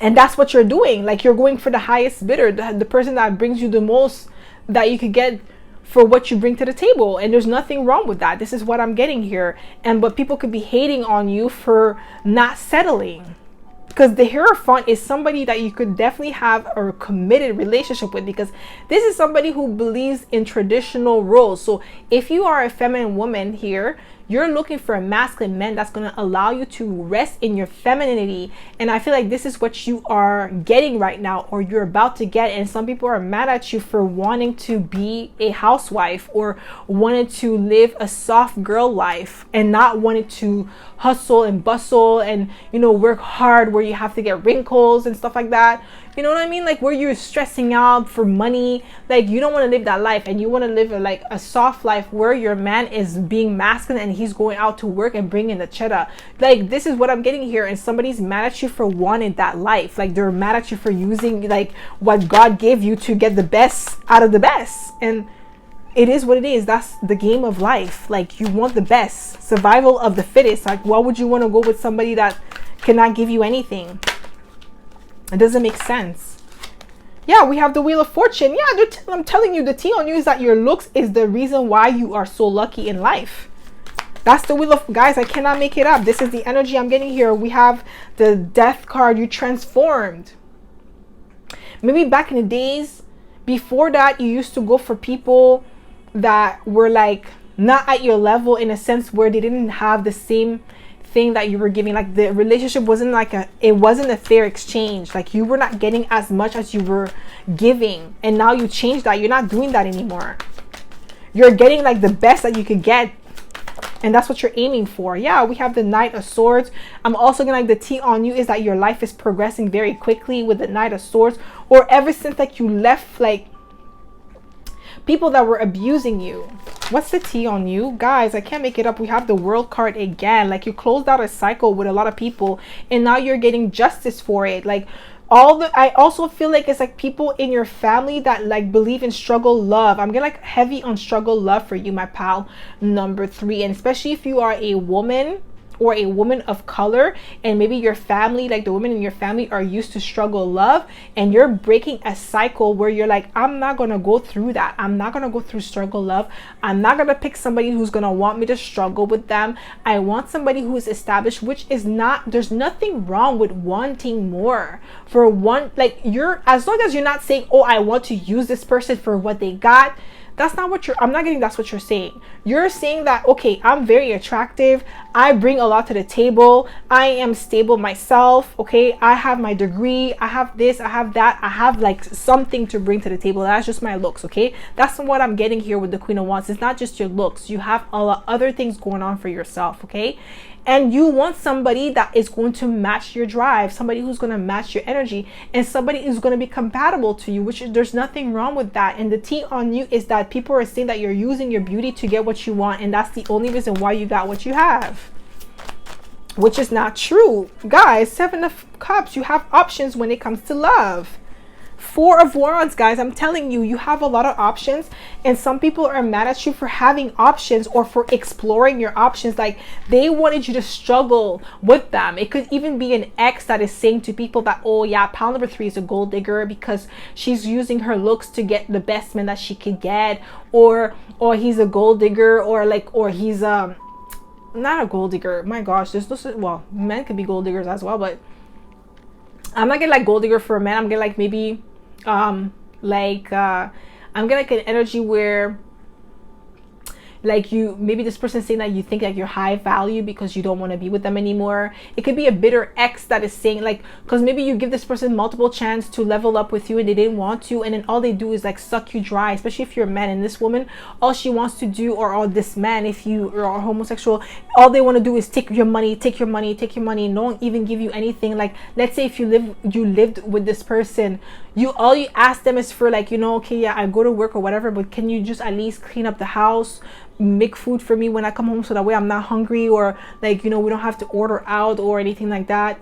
And that's what you're doing. Like, you're going for the highest bidder, the person that brings you the most that you could get for what you bring to the table. And there's nothing wrong with that. This is what I'm getting here. And but people could be hating on you for not settling, because the Hierophant is somebody that you could definitely have a committed relationship with, because this is somebody who believes in traditional roles. So if you are a feminine woman here, you're looking for a masculine man that's going to allow you to rest in your femininity. And I feel like this is what you are getting right now, or you're about to get. And some people are mad at you for wanting to be a housewife or wanted to live a soft girl life and not wanting to hustle and bustle and, you know, work hard where you have to get wrinkles and stuff like that. You know what I mean? Like, where you're stressing out for money. Like, you don't want to live that life, and you want to live like a soft life where your man is being masculine and he's going out to work and bringing the cheddar. Like, this is what I'm getting here. And somebody's mad at you for wanting that life. Like, they're mad at you for using like what God gave you to get the best out of the best. And it is what it is. That's the game of life. Like, you want the best, survival of the fittest. Like, why would you want to go with somebody that cannot give you anything? It doesn't make sense. Yeah, we have the Wheel of Fortune. Yeah, I'm telling you, the tea on you is that your looks is the reason why you are so lucky in life. That's the Wheel of, guys, I cannot make it up. This is the energy I'm getting here. We have the Death card. You transformed. Maybe back in the days before that, you used to go for people that were like not at your level, in a sense where they didn't have the same thing that you were giving. Like, the relationship wasn't like it wasn't a fair exchange. Like, you were not getting as much as you were giving, and now you changed that. You're not doing that anymore. You're getting like the best that you could get, and that's what you're aiming for. Yeah, we have the Knight of Swords. I'm also gonna, like, the tea on you is that your life is progressing very quickly with the Knight of Swords, or ever since like you left like people that were abusing you. What's the tea on you, guys? I can't make it up. We have the World card again. Like, you closed out a cycle with a lot of people and now you're getting justice for it. Like, I also feel like it's like people in your family that like believe in struggle love. I'm getting like heavy on struggle love for you, my pal number 3. And especially if you are a woman or a woman of color, and maybe your family, like the women in your family, are used to struggle love, and you're breaking a cycle where you're like, I'm not gonna go through that. I'm not gonna go through struggle love. I'm not gonna pick somebody who's gonna want me to struggle with them. I want somebody who is established, which is not, there's nothing wrong with wanting more for one. Like, you're, as long as you're not saying, oh, I want to use this person for what they got. That's not what I'm not getting that's what you're saying. You're saying that, okay, I'm very attractive, I bring a lot to the table, I am stable myself, okay, I have my degree, I have this, I have that, I have like something to bring to the table. That's just my looks, okay? That's what I'm getting here with the Queen of Wands. It's not just your looks. You have a lot other things going on for yourself, okay? And you want somebody that is going to match your drive, somebody who's going to match your energy, and somebody who's going to be compatible to you, which there's nothing wrong with that. And the tea on you is that people are saying that you're using your beauty to get what you want, and that's the only reason why you got what you have, which is not true. Guys, 7 of Cups, you have options when it comes to love. 4 of Wands, guys, I'm telling you, you have a lot of options, and some people are mad at you for having options or for exploring your options. Like, they wanted you to struggle with them. It could even be an ex that is saying to people that, oh yeah, pal number 3 is a gold digger because she's using her looks to get the best man that she could get, or he's a gold digger, or like, or he's not a gold digger. My gosh, there's no, well, men could be gold diggers as well, but I'm not getting like gold digger for a man. I'm getting like maybe I'm getting like an energy where like you, maybe this person saying that you think that you're high value because you don't want to be with them anymore. It could be a bitter ex that is saying like, because maybe you give this person multiple chance to level up with you and they didn't want to, and then all they do is like suck you dry, especially if you're a man. And this woman, all she wants to do, or this man, if you are homosexual, all they want to do is take your money, take your money, take your money, and don't even give you anything. Like, let's say if you lived with this person, all you ask them is for like, okay, yeah, I go to work or whatever, but can you just at least clean up the house, make food for me when I come home, so that way I'm not hungry, or like, we don't have to order out or anything like that.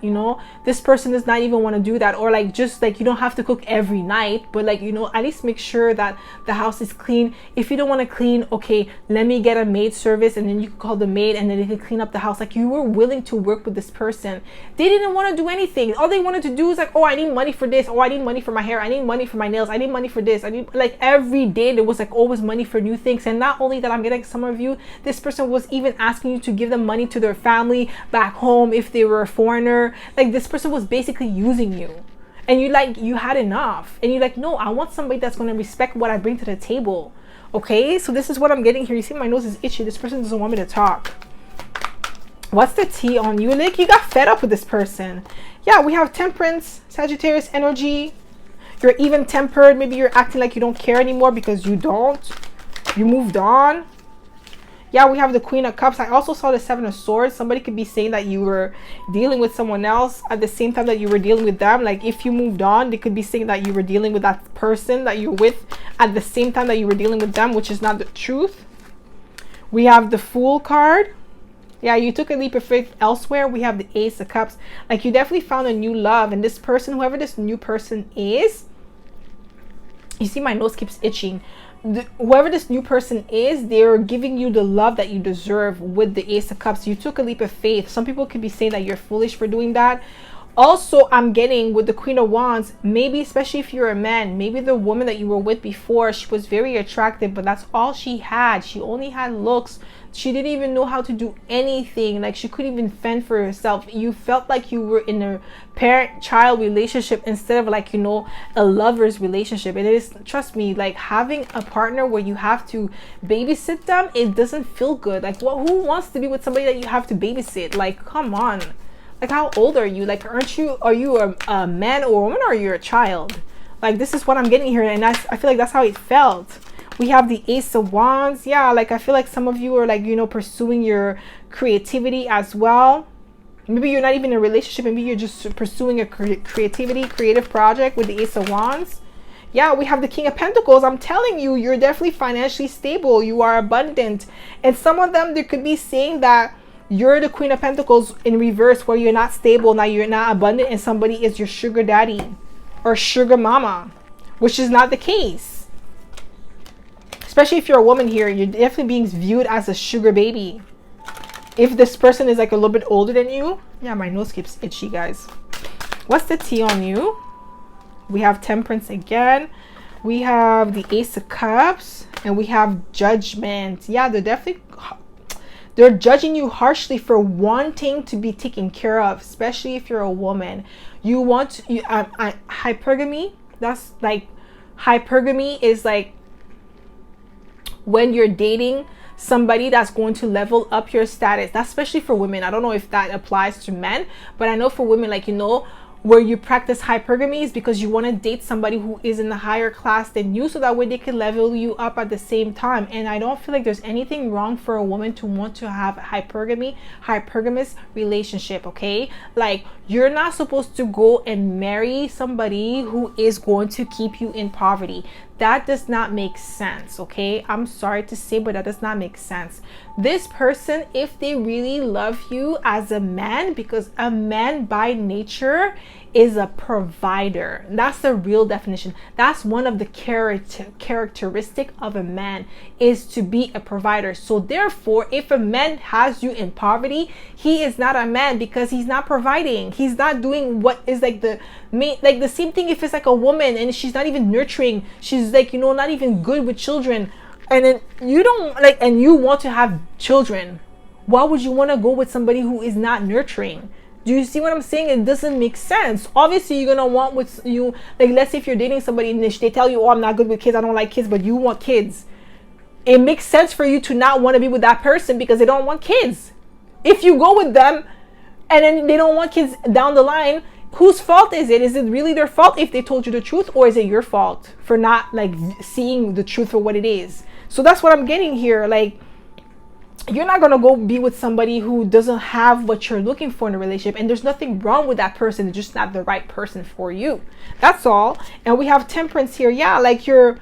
This person does not even want to do that, or like, just like, you don't have to cook every night, but like, at least make sure that the house is clean. If you don't want to clean, okay, let me get a maid service, and then you can call the maid and then they can clean up the house. Like, you were willing to work with this person. They didn't want to do anything. All they wanted to do is like, oh, I need money for this, oh, I need money for my hair, I need money for my nails, I need money for this, I need, like, every day there was like always money for new things. And not only that, I'm getting some of you, this person was even asking you to give them money to their family back home if they were a foreigner. Like, this person was basically using you, and you had enough, and you're like, no, I want somebody that's going to respect what I bring to the table. Okay, so this is what I'm getting here. You see my nose is itchy. This person doesn't want me to talk. What's the tea on you? Like, you got fed up with this person. Yeah, we have Temperance, Sagittarius energy. You're even tempered. Maybe you're acting like you don't care anymore because you don't. You moved on. Yeah, we have the Queen of Cups. I also saw the Seven of Swords. Somebody could be saying that you were dealing with someone else at the same time that you were dealing with them. Like, if you moved on, they could be saying that you were dealing with that person that you're with at the same time that you were dealing with them, which is not the truth. We have the Fool card. Yeah, you took a leap of faith elsewhere. We have the Ace of Cups. Like, you definitely found a new love. And this person, whoever this new person is, you see my nose keeps itching. Whoever this new person is, they're giving you the love that you deserve with the Ace of Cups. You took a leap of faith. Some people could be saying that you're foolish for doing that. Also, I'm getting with the Queen of Wands, maybe especially if you're a man, maybe the woman that you were with before, she was very attractive, but that's all she had. She only had looks. She didn't even know how to do anything. Like, she couldn't even fend for herself. You felt like you were in a parent-child relationship instead of like, a lover's relationship. It is, trust me, like having a partner where you have to babysit them, it doesn't feel good. Like, who wants to be with somebody that you have to babysit? Like, come on. Like, how old are you? Like, are you a man or a woman, or are you a child? Like, this is what I'm getting here, and I feel like that's how it felt. We have the Ace of Wands. Yeah, like, I feel like some of you are like, pursuing your creativity as well. Maybe you're not even in a relationship. Maybe you're just pursuing a creative project with the Ace of Wands. Yeah, we have the King of Pentacles. I'm telling you, you're definitely financially stable. You are abundant. And some of them, they could be saying that you're the Queen of Pentacles in reverse, where you're not stable, now you're not abundant, and somebody is your sugar daddy or sugar mama, which is not the case. Especially if you're a woman here, you're definitely being viewed as a sugar baby. If this person is like a little bit older than you. Yeah, my nose keeps itchy, guys. What's the tea on you? We have Temperance again. We have the Ace of Cups, and we have Judgment. Yeah, they're judging you harshly for wanting to be taken care of, especially if you're a woman. You want hypergamy. That's like, hypergamy is like when you're dating somebody that's going to level up your status. That's especially for women. I don't know if that applies to men, but I know for women, like, where you practice hypergamy is because you want to date somebody who is in the higher class than you, so that way they can level you up at the same time. And I don't feel like there's anything wrong for a woman to want to have a hypergamous relationship. Okay, like, you're not supposed to go and marry somebody who is going to keep you in poverty. That does not make sense. Okay, I'm sorry to say, but that does not make sense. This person, if they really love you as a man, because a man by nature is a provider. That's the real definition. That's one of the characteristic of a man, is to be a provider. So therefore, if a man has you in poverty, he is not a man, because he's not providing. He's not doing what is like the main, like the same thing if it's like a woman and she's not even nurturing, she's like, not even good with children, and then you don't like, and you want to have children. Why would you want to go with somebody who is not nurturing? Do you see what I'm saying? It doesn't make sense. Obviously, you're gonna want what you like. Let's say if you're dating somebody and they tell you, "Oh, I'm not good with kids. I don't like kids," but you want kids. It makes sense for you to not want to be with that person because they don't want kids. If you go with them and then they don't want kids down the line, whose fault is it? Is it really their fault if they told you the truth, or is it your fault for not like seeing the truth for what it is? So that's what I'm getting here. Like, you're not going to go be with somebody who doesn't have what you're looking for in a relationship, and there's nothing wrong with that person. It's just not the right person for you. That's all. And we have temperance here. Yeah, like you're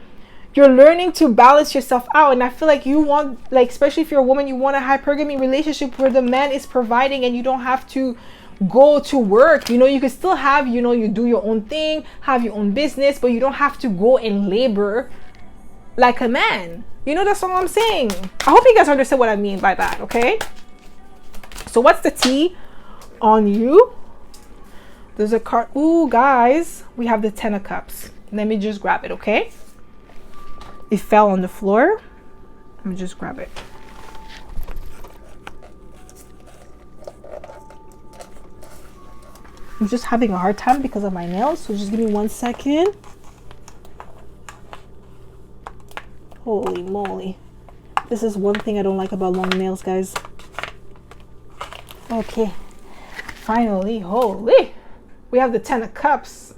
learning to balance yourself out. And I feel like you want, like, especially if you're a woman, you want a hypergamy relationship where the man is providing and you don't have to go to work. You know, you can still have, you know, you do your own thing, have your own business, but you don't have to go and labor like a man. You know, that's all I'm saying. I hope you guys understand what I mean by that, okay? So what's the tea on you? There's a card. Ooh, guys, we have the 10 of Cups. Let me just grab it, okay? It fell on the floor. Let me just grab it. I'm just having a hard time because of my nails, so just give me 1 second. Holy moly. This is one thing I don't like about long nails, guys. Okay. Finally, holy. We have the 10 of Cups.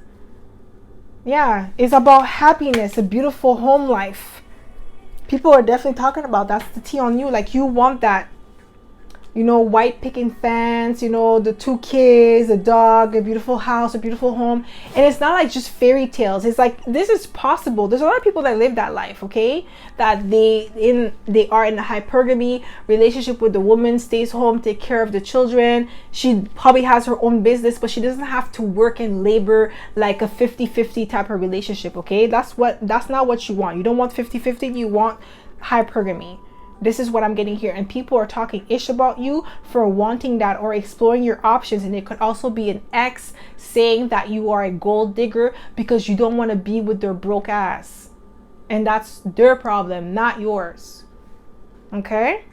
Yeah, it's about happiness, a beautiful home life. People are definitely talking about that's the tea on you. Like, you want that, you know, white picking fence, you know, the 2 kids, a dog, a beautiful house, a beautiful home. And it's not like just fairy tales. It's like, this is possible. There's a lot of people that live that life, okay? That they are in a hypergamy relationship with the woman, stays home, take care of the children. She probably has her own business, but she doesn't have to work and labor like a 50-50 type of relationship, okay? That's not what you want. You don't want 50-50, you want hypergamy. This is what I'm getting here. And people are talking ish about you for wanting that or exploring your options. And it could also be an ex saying that you are a gold digger because you don't want to be with their broke ass. And that's their problem, not yours. Okay?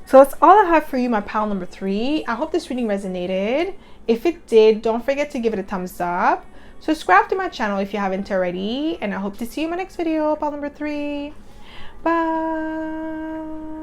So that's all I have for you, my pal number 3. I hope this reading resonated. If it did, don't forget to give it a thumbs up. Subscribe to my channel if you haven't already. And I hope to see you in my next video, pal number 3. Bye.